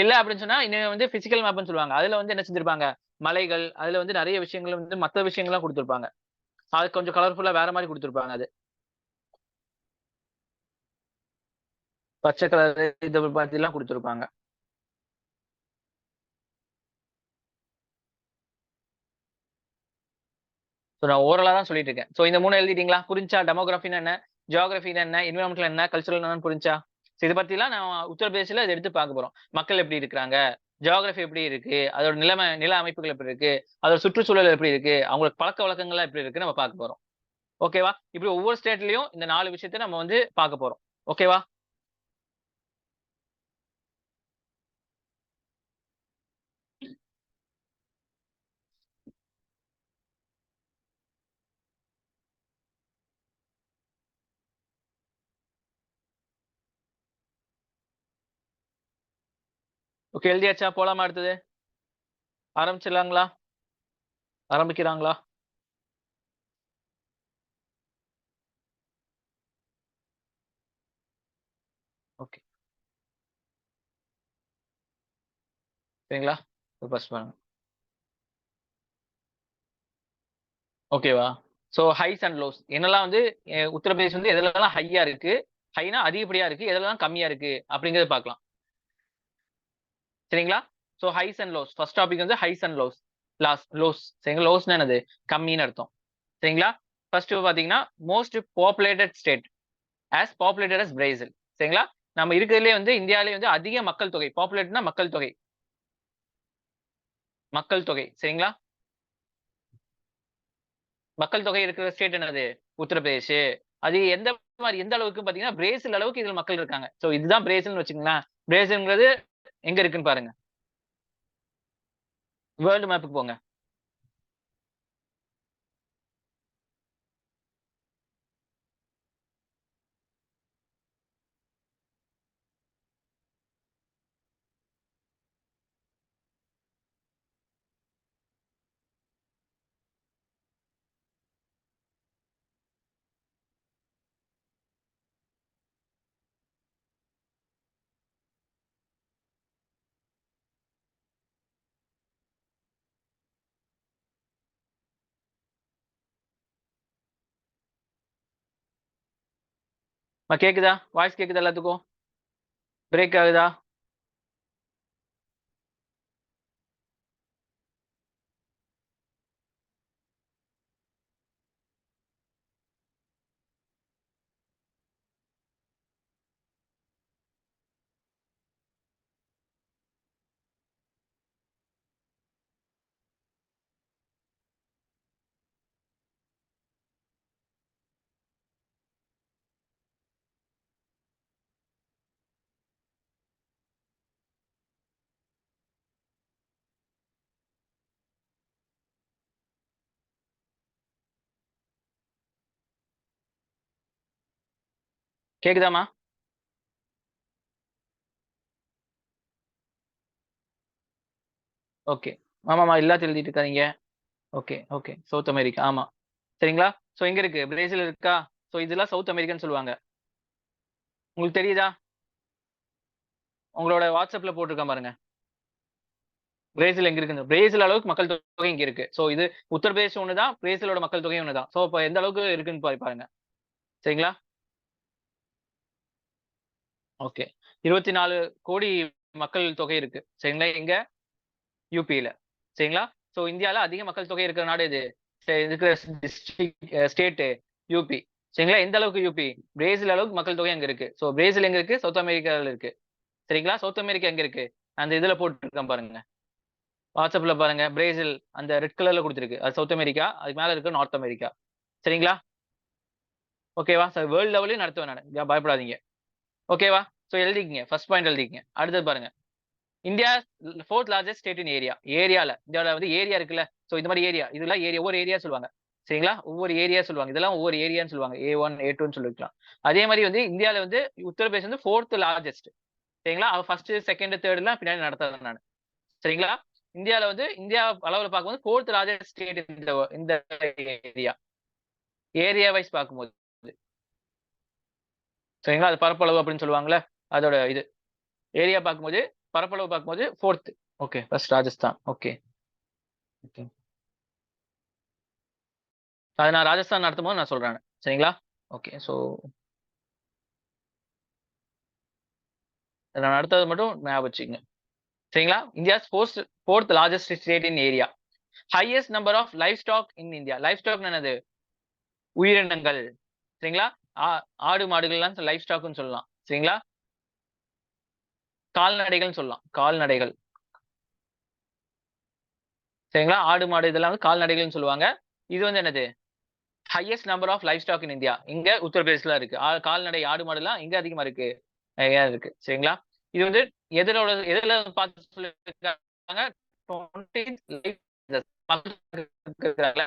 இல்ல அப்படின்னு சொன்னா இன்னும் வந்து பிசிக்கல் மேப்ன்னு சொல்லுவாங்க. அதுல வந்து என்ன செஞ்சிருப்பாங்க? மலைகள், அதுல வந்து நெறைய விஷயங்கள் வந்து மத்த விஷயங்கள்லாம் குடுத்திருப்பாங்க. அது கொஞ்சம் கலர்ஃபுல்லா வேற மாரி குடுத்திருப்பாங்க அது. பச்சை கலர் இத பத்திலாம் குடுத்திருப்பாங்க. சோ நான் ஓரலா தான் சொல்லிட்டு இருக்கேன். சோ இந்த 3 எழுதிட்டீங்களா? புரிஞ்சா? டெமோகிராஃபின்னா என்ன? ஜியோகிராஃபின்னா என்ன? என்விரான்மென்டல் என்ன? கல்ச்சரல் என்னன்னு புரிஞ்சா? இத பத்திலாம் நான் உத்தரப்பிரதேசல இத எடுத்து பார்க்க போறோம். மக்கள் எப்படி இருக்கிறாங்க? ஜியோகிராஃபி எப்படி இருக்கு? அதோட நில அமைப்புகள் எப்படி இருக்கு? அதோட சுற்றுச்சூழல் எப்படி இருக்கு? அவங்களுக்கு பழக்கவழக்கங்கள்லாம் எப்படி இருக்குன்னு நம்ம பார்க்க போறோம். ஓகேவா? இப்படி ஒவ்வொரு ஸ்டேட்லயும் இந்த 4 விஷயத்த நம்ம வந்து பார்க்க போறோம். ஓகேவா? ஓகே, எழுதியாச்சா? போலாமா அடுத்தது? ஆரம்பிச்சிடலாங்களா? ஆரம்பிக்கிறாங்களா? ஓகே. சரிங்களா? ஃபர்ஸ்ட் பாருங்க. ஓகேவா? So highs and lows. என்னலாம் வந்து உத்தரப்பிரதேஷ் வந்து எதுலலாம் ஹையா இருக்கு, ஹைனா அதிகப்படியா இருக்கு, எதுலலாம் கம்மியா இருக்கு அப்படிங்கிறத பார்க்கலாம். சரிங்களா? So highs and lows. First topic வந்து ஹைஸ் அண்ட் லோஸ். லோஸ் சரிங்களா? லோஸ்னா என்னது? கம்மின்னு அர்த்தம். சரிங்களா? ஃபர்ஸ்ட் பாத்தீங்கன்னா most populated state as populated as Brazil. சரிங்களா? நம்ம இருக்கிறதுலே வந்து இந்தியாவிலே வந்து அதிக மக்கள் தொகை. பாப்புலேட்னா மக்கள் தொகை. மக்கள் தொகை சரிங்களா? மக்கள் தொகை இருக்கிற ஸ்டேட் என்னது? உத்தரப்பிரதேஷ். அது எந்த மாரி எந்த அளவுக்கு பாத்தீங்கன்னா, பிரேசில் அளவுக்கு இதுல மக்கள் இருக்காங்க. சோ இதுதான் பிரேசில்னு வச்சுக்கங்களேன். பிரேசில்ங்கிறது எங்க இருக்குன்னு பாருங்க. வேர்ல்டு மேப்க்கு போங்க. கேக்குதா? வாய்ஸ் கேக்குதா எல்லாத்துக்கும்? பிரேக் ஆகுதா? கேக்குதாம்மா? ஓகே. ஆமாமா எல்லாத்தையும் எழுதிட்டு இருக்காதீங்க. Okay, okay. South America. ஆமா. சரிங்களா? சோ எங்க இருக்கு? பிரேசில் இருக்கா? சோ இதெல்லாம் சவுத் அமெரிக்கான்னு சொல்லுவாங்க. உங்களுக்கு தெரியுதா? உங்களோட வாட்ஸ்அப்ல போட்டிருக்கேன் பாருங்க. பிரேசில் எங்க இருக்குன்னு. பிரேசில் அளவுக்கு மக்கள் தொகை இங்க இருக்கு. சோ இது உத்தரப்பிரதேஷ் ஒண்ணுதான். பிரேசிலோட மக்கள் தொகையும் ஒண்ணுதான். சோ அப்ப எந்த அளவுக்கு இருக்குன்னு பாருங்க. சரிங்களா? ஓகே. 24,00,00,000 மக்கள் தொகை இருக்கு. சரிங்களா? எங்க? யுபில. சரிங்களா? சோ இந்தியால அதிக மக்கள் தொகை இருக்கிற நாடு எது? இருக்கிற டிஸ்ட்ரிக்ட் ஸ்டேட் யுபி. சரிங்களா? எந்த அளவுக்கு யுபி? பிரேசில் அளவுக்கு மக்கள் தொகை அங்க இருக்கு. சோ பிரேசில் எங்க இருக்கு? சவுத் அமெரிக்கால இருக்கு. சரிங்களா? சவுத் அமெரிக்கா எங்க இருக்கு? அந்த இதுல போட்டுருக்கேன் பாருங்க. வாட்ஸ்அப்ல பாருங்க. பிரேசில் அந்த ரெட் கலர்ல குடுத்திருக்கு. அது சவுத் அமெரிக்கா. அதுக்கு மேல இருக்கு நார்த் அமெரிக்கா. சரிங்களா? ஓகேவா? வேர்ல்ட் லெவல்லயும் நடத்துவேன் நானு. பயப்படாதீங்க. ஓகேவா? சோ எழுதிக்கங்க. ஃபர்ஸ்ட் பாயிண்ட் எழுதிக்கங்க. அடுத்தது பாருங்க. இந்தியா 4த் லார்ஜஸ்ட் ஸ்டேட் இன் ஏரியா. ஏரியால இந்தியாவுல வந்து ஏரியா இருக்குல்ல. சோ இந்த மாரி ஏரியா. இதெல்லாம் ஏரியா ஒவ்வொரு ஏரியா சொல்லுவாங்க. சரிங்களா? ஒவ்வொரு ஏரியா சொல்லுவாங்க. இதெல்லாம் ஒவ்வொரு ஏரியான்னு சொல்லுவாங்க. A1, A2ன்னு சொல்லிக்கலாம். அதே மாரி வந்து இந்தியால வந்து உத்தரப்பிரதேஷ் வந்து 4த் லார்ஜஸ்ட். சரிங்களா? 1, 2, 3லாம் பின்னாடி நடத்துறேன் நானு. சரிங்களா? இந்தியால வந்து இந்தியா அளவுல பார்க்கும்போது 4த் லார்ஜஸ்ட் ஸ்டேட் இந்த ஏரியா. ஏரியா வைஸ் பார்க்கும்போது. சரிங்களா? அது பரப்பளவு அப்படின்னு சொல்லுவாங்கல்ல. அதோட இது. ஏரியா பார்க்கும்போது, பரப்பளவு பார்க்கும்போது 4த். Okay. First Rajasthan. Okay. Okay. அத நான் ராஜஸ்தான் நடத்தும்போது நான் சொல்றேன். சரிங்களா? ஓகே. சோ நான் நடத்துறது மட்டும் ஞாபகம் வச்சுக்கங்க. சரிங்களா? இந்தியாஸ் 4த் largest state in area. Highest number of livestock in India. லைவ் ஸ்டாக்னா என்னது? உயிரினங்கள். சரிங்களா? ஆ ஆடு, மாடுகள்லாம் லைவ் ஸ்டாக்ன்னு சொல்லலாம். சரிங்களா? கால்நடைகள்ன்னு சொல்லலாம். கால்நடைகள். சரிங்களா? ஆடு, மாடு இதெல்லாம் வந்து கால்நடைகள்ன்னு சொல்லுவாங்க. இது வந்து என்னது? Highest number of livestock in India. இங்க உத்தரப்பிரதேஷ்ல இருக்கு. கால்நடை ஆடு, மாடுலாம் எங்க அதிகமா இருக்கு? நெறையா இருக்கு. சரிங்களா? இது வந்து எதுல பார்த்து சொல்லியிருக்காங்க? 20 லைவ் இருக்கிறாங்கல்ல.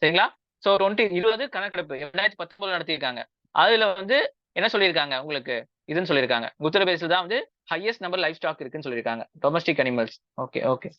சரிங்களா? சோ 20 கணக்கெடுப்பு 2019 நடத்தியிருக்காங்க. அதுல வந்து என்ன சொல்லியிருக்காங்க உங்களுக்கு? இதுன்னு சொல்லியிருக்காங்க. உத்தரப்பிரதேஷ்ல தான் வந்து ஹையஸ்ட் நம்பர் லைவ் ஸ்டாக் இருக்குன்னு சொல்லியிருக்காங்க. Domestic animals. Okay, okay.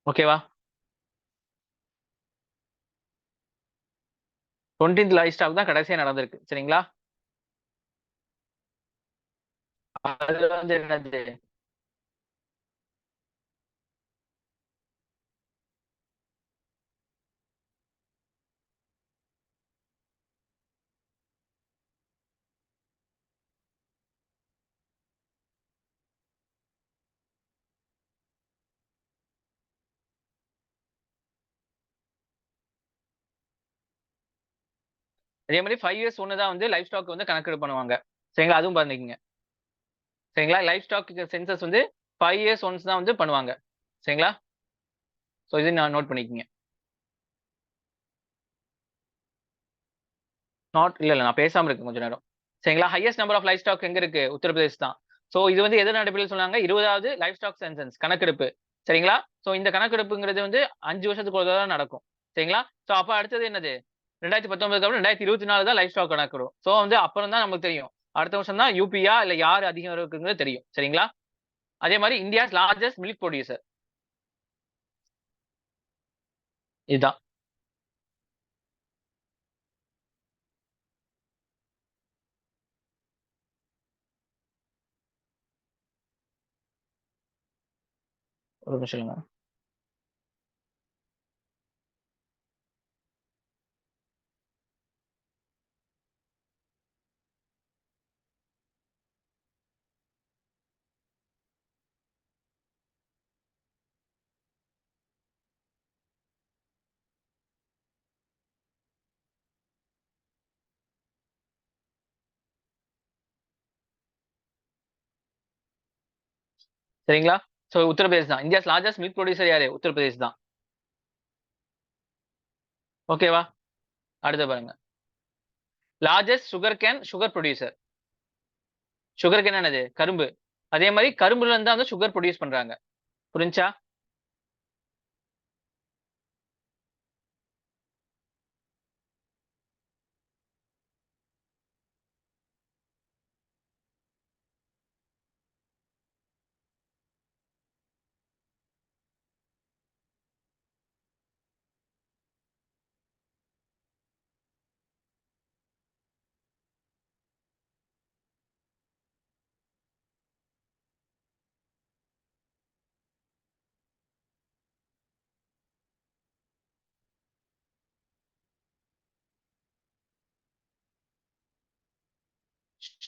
ஓகேவா? 20th லைவ் ஸ்டாக் தான் கடைசியா நடந்திருக்கு. சரிங்களா? அது வந்து என்னது? அதே மாதிரி 5 இயர்ஸ் ஒன்று தான் வந்து லைஃப் ஸ்டாக் வந்து கணக்கெடு பண்ணுவாங்க. சரிங்களா? அதுவும் பண்ணிக்கங்க. சரிங்களா? லைஃப் ஸ்டாக் சென்சஸ் வந்து 5 இயர்ஸ் ஒன்ஸ் தான் வந்து பண்ணுவாங்க. சரிங்களா? ஸோ இது நான் நோட் பண்ணிக்கங்க. இல்ல நான் பேசாம இருக்கேன் கொஞ்ச நேரம். சரிங்களா? Highest number of livestock எங்க இருக்கு? உத்தரப்பிரதேஷ் தான். சோ இது வந்து எதன் அடிப்படையில் சொன்னாங்க? 20வது லைஃப் ஸ்டாக் சென்சஸ் கணக்கெடுப்பு. சரிங்களா? சோ இந்த கணக்கெடுப்புங்கிறது வந்து 5 வருஷத்துக்கு ஒரு தடவ தான் நடக்கும். சரிங்களா? சோ அப்ப அடுத்தது என்னது? 2019க்கு அப்புறம் 2024 தான் லைஃப் ஸ்டாக் கணக்கிடும். சோ வந்து அப்புறம் தான் நமக்கு தெரியும். அடுத்த வருஷம் தான் யூபியா இல்ல யார் அதிகம் இருக்குங்கிறது தெரியும். சரிங்களா? அதே மாரி இந்தியாஸ் லார்ஜஸ்ட் மில்க் புரொடியூசர். இதுதான். ஒரு நிமிஷம் இருங்க. சரிங்களா? சோ உத்தரப்பிரதேஷ் தான். இந்தியாஸ் லார்ஜஸ்ட் மில்க் புரொடியூசர் யாரு? உத்தரப்பிரதேஷ் தான். ஓகேவா? அடுத்து பாருங்க. Largest sugar producer. Sugar cane என்னது? கரும்பு. அதே மாரி கரும்புல இருந்து தான் வந்து சுகர் புரொடியூஸ் பண்றாங்க. புரிஞ்சா?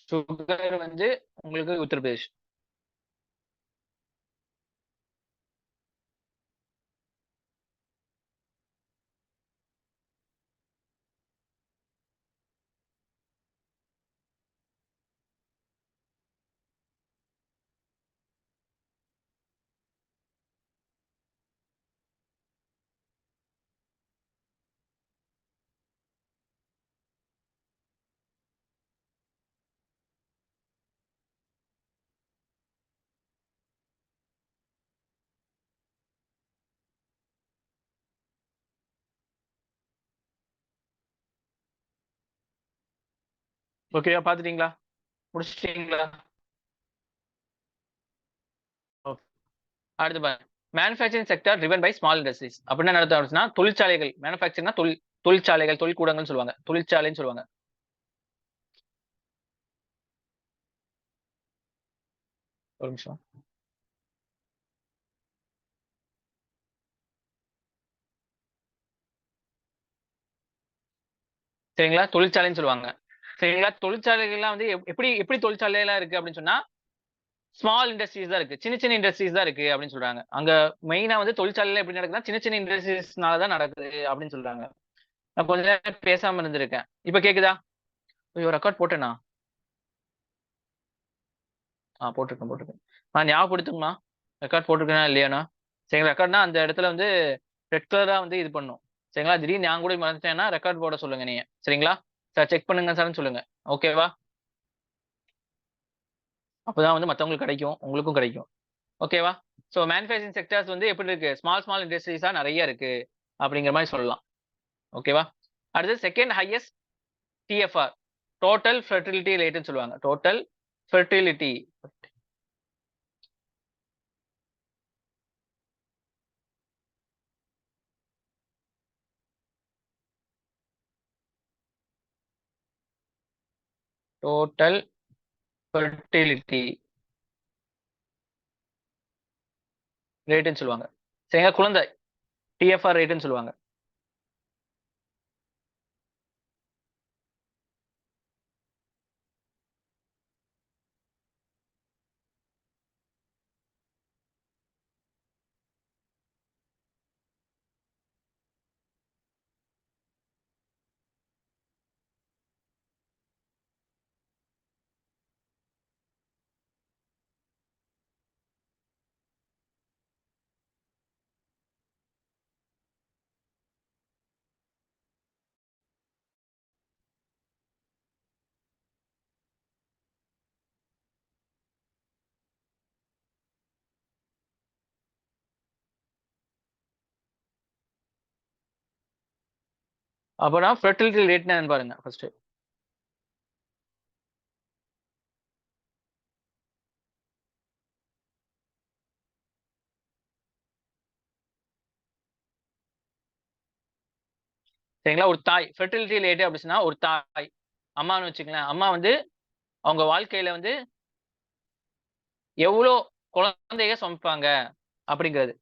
சுகர் வந்து உங்களுக்கு உத்தரப்பிரதேஷ். ஓகேவா? பாத்துட்டீங்களா? முடிச்சிட்டீங்களா? ஓகே. அடுத்து பாருங்க. Manufacturing sector driven by small industries. அப்படின்னா என்ன அர்த்தம் ஆச்சுன்னா, தொழிற்சாலைகள். மேனுஃபேக்சரிங்னா தொழிற்சாலைகள், தொழிற்கூடங்கள்னு சொல்லுவாங்க. தொழிற்சாலைன்னு சொல்லுவாங்க. ஒரு நிமிஷம். சரிங்களா? தொழிற்சாலைன்னு சொல்லுவாங்க. சரிங்களா? தொழிற்சாலைகள்லாம் வந்து எப்படி எப்படி தொழிற்சாலைலாம் இருக்கு அப்படின்னு சொன்னா, ஸ்மால் இண்டஸ்ட்ரீஸ் தான் இருக்கு. சின்ன சின்ன இண்டஸ்ட்ரீஸ் தான் இருக்கு அப்படின்னு சொல்றாங்க. அங்க மெயினா வந்து தொழிற்சாலைலாம் எப்படி நடக்குதுன்னா, சின்ன சின்ன இண்டஸ்ட்ரீஸ்னால தான் நடக்குது அப்படின்னு சொல்றாங்க. நான் கொஞ்ச நேரம் பேசாம இருந்திருக்கேன். இப்ப கேக்குதா? ஐயோ! ரெக்கார்ட் போட்டேனா? போட்டுருக்கேன். நான் ஞாபகப்படுத்தணுமா? ரெக்கார்ட் போட்டுருக்கேனா இல்லையான்னு? சரிங்களா? ரெக்கார்ட்னா அந்த இடத்துல வந்து ரெட் கலரா வந்து இது பண்ணும். சரிங்களா? திடீர்னு நான் கூட மறந்துட்டேன்னா ரெக்கார்ட் போட சொல்லுங்க நீங்க. சரிங்களா? சார் செக் பண்ணுங்க சார்ன்னு சொல்லுங்க. ஓகேவா? அப்பதான் வந்து மத்தவங்களுக்கு கிடைக்கும். உங்களுக்கும் கிடைக்கும். ஓகேவா? சோ மேனுஃபேக்சரிங் செக்டார்ஸ் வந்து எப்படி இருக்கு? ஸ்மால் இண்டஸ்ட்ரீஸா நெறைய இருக்கு. அப்படிங்கிற மாரி சொல்லலாம். ஓகேவா? அடுத்து second highest TFR. Total fertility ரேட்ன்னு சொல்லுவாங்க. Total fertility. டோட்டல் ஃபெர்டிலிட்டி ரேட்னு சொல்லுவாங்க. சரிங்களா, குழந்தை டிஎஃப்ஆர் ரேட்னு சொல்லுவாங்க. அப்போனா ஃபெர்டிலிட்டி ரேட்னா என்னன்னு பாருங்க ஃபர்ஸ்ட். சரிங்களா, ஒரு தாய் ஃபெர்டிலிட்டி ரேட் அப்படின்னா ஒரு தாய் அம்மான்னு வச்சுக்கலாம். அம்மா வந்து அவங்க வாழ்க்கையில வந்து எவ்வளோ குழந்தைய சுமப்பாங்க அப்படிங்கிறது.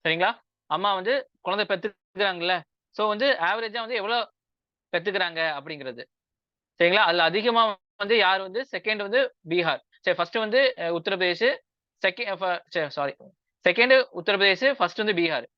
சரிங்களா, அம்மா வந்து குழந்தை பெத்துக்கிறாங்கல்ல, சோ வந்து ஆவரேஜா வந்து எவ்வளவு பெத்துக்கிறாங்க அப்படிங்கிறது. சரிங்களா, அதுல அதிகமா வந்து யார் வந்து செகண்ட் வந்து பீகார். சரி, ஃபர்ஸ்ட் வந்து Uttar Pradesh, sorry, second Uttar Pradesh, first வந்து பீகார்.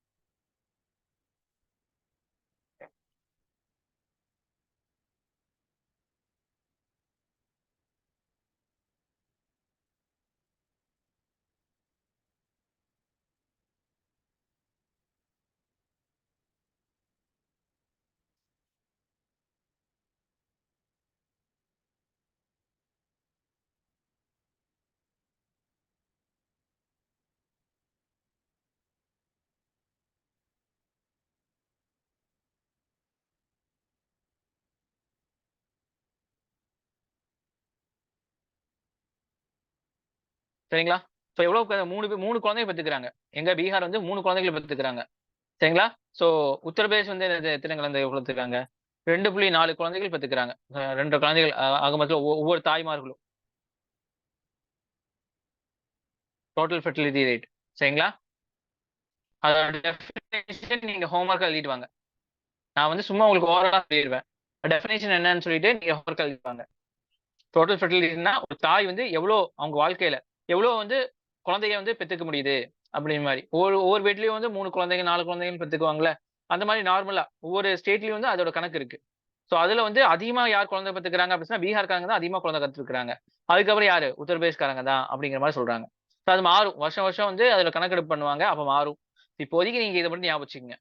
சரிங்களா, சோ எவ்வளவு மூணு குழந்தைங்க பெத்துக்கிறாங்க. எங்க பீகார் வந்து 3 குழந்தைகளை பெத்துக்கிறாங்க. சரிங்களா, சோ உத்தரப்பிரதேஷ் வந்து எத்தனை குழந்தை பெத்துக்கிறாங்க? 2.4 குழந்தைகள் பெத்துக்கிறாங்க. 2 குழந்தைகள் ஆக மொத்தம் ஒவ்வொரு தாய்மார்களும். Total fertility rate. சரிங்களா, அதோட டெஃபினேஷன் நீங்க ஹோம்வொர்க் எழுதிட்டு வாங்க. நான் வந்து சும்மா உங்களுக்கு ஓவராலா சொல்லிடுவேன். டெஃபினேஷன் என்னன்னு சொல்லிட்டு நீங்க ஹோம்வொர்க் எழுதிட்டு வாங்க. டோட்டல் ஃபெர்டிலிட்டினா ஒரு தாய் வந்து எவ்வளோ அவங்க வாழ்க்கையில எவ்வளோ வந்து குழந்தைய வந்து பெத்துக்க முடியுது அப்படிங்கிற மாதிரி. ஒவ்வொரு ஒவ்வொரு வீட்லயும் வந்து 3 குழந்தைங்க 4 குழந்தைங்கன்னு பெத்துக்குவாங்கல்ல. அந்த மாதிரி நார்மலா ஒவ்வொரு ஸ்டேட்லயும் வந்து அதோட கணக்கு இருக்கு. சோ அதுல வந்து அதிகமா யார் குழந்தை பெத்துக்கிறாங்க அப்படின்னா பீகார்காரங்க தான் அதிகமா குழந்தை கத்துக்கிறாங்க. அதுக்கப்புறம் யாரு? உத்தரப்பிரதேஷ்காரங்க தான் அப்படிங்கிற மாதிரி சொல்றாங்க. சோ அது மாறும். வருஷம் வருஷம் வந்து அதுல கணக்கெடுப்பு பண்ணுவாங்க. அப்ப மாறும். இப்போதைக்கு நீங்க இத மட்டும் ஞாபகம் வச்சுக்கங்க.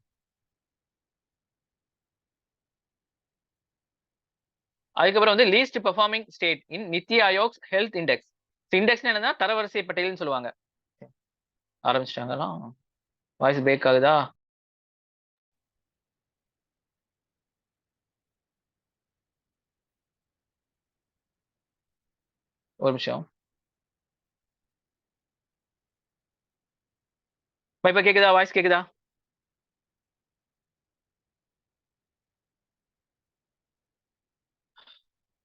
அதுக்கப்புறம் வந்து least performing state in NITI Aayog health index. Index என்னன்னா தரவரிசை பட்டியல்னு சொல்லுவாங்க. ஆரம்பிச்சிட்டாங்களா? வாய்ஸ் பிரேக் ஆகுதா? ஒரு நிமிஷம். இப்ப கேக்குதா? வாய்ஸ் கேக்குதா?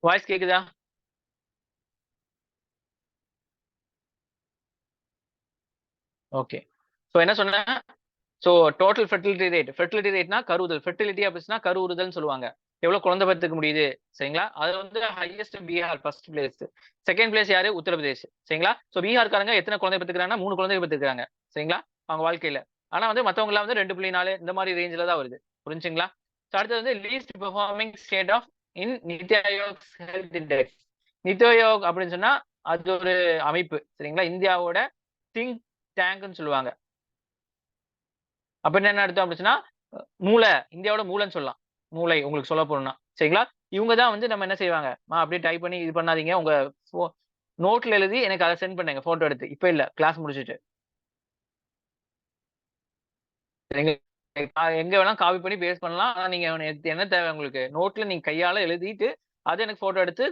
வாய்ஸ் கேக்குதா? ஓகே. சோ என்ன சொன்னேன்? So total fertility rate. Fertility ரேட்னா கருவுதல். ஃபெர்டிலிட்டி அப்படின்னா கருவுறுதல்னு சொல்லுவாங்க. எவ்வளவு குழந்தை பெத்துக்க முடியுது. சரிங்களா, அது வந்து highest Bihar first place. Second place யாரு? உத்தரப்பிரதேஷ். சரிங்களா, சோ பீகார்காரங்க எத்தனை குழந்தை பெத்துக்கிறாங்கன்னா 3 குழந்தைகள் பெத்துக்கிறாங்க. சரிங்களா, அவங்க வாழ்க்கையில. ஆனா வந்து மத்தவங்க எல்லாம் வந்து 2.4 இந்த மாதிரி ரேஞ்சில தான் வருது. புரிஞ்சுங்களா? சோ அடுத்தது வந்து least performing state of in NITI Aayog health index. NITI Aayog அப்படின்னு சொன்னா அது ஒரு அமைப்பு. சரிங்களா, இந்தியாவோட திங்க் டேங்க்னு சொல்லுவாங்க. அப்ப என்ன அர்த்தம் அப்படின்னா மூளை, இந்தியாவோட மூளைன்னு சொல்லலாம். மூளை உங்களுக்கு சொல்லப் போணும்னா. சரிங்களா? இவங்க தான் வந்து நம்ம என்ன செய்வாங்க, அப்படியே டைப் பண்ணி இது பண்ணாதீங்க. உங்க ஃபோ நோட்ல எழுதி எனக்கு அத சென்ட் பண்ணுங்க ஃபோட்டோ எடுத்து. இப்ப இல்ல, கிளாஸ் முடிச்சுட்டு. எங்க எங்க வேணா காப்பி பண்ணி பேஸ்ட் பண்ணலாம். ஆனா நீங்க என்ன தேவை உங்களுக்கு? நோட்ல நீங்க கையால எழுதிட்டு, அத எனக்கு ஃபோட்டோ எடுத்து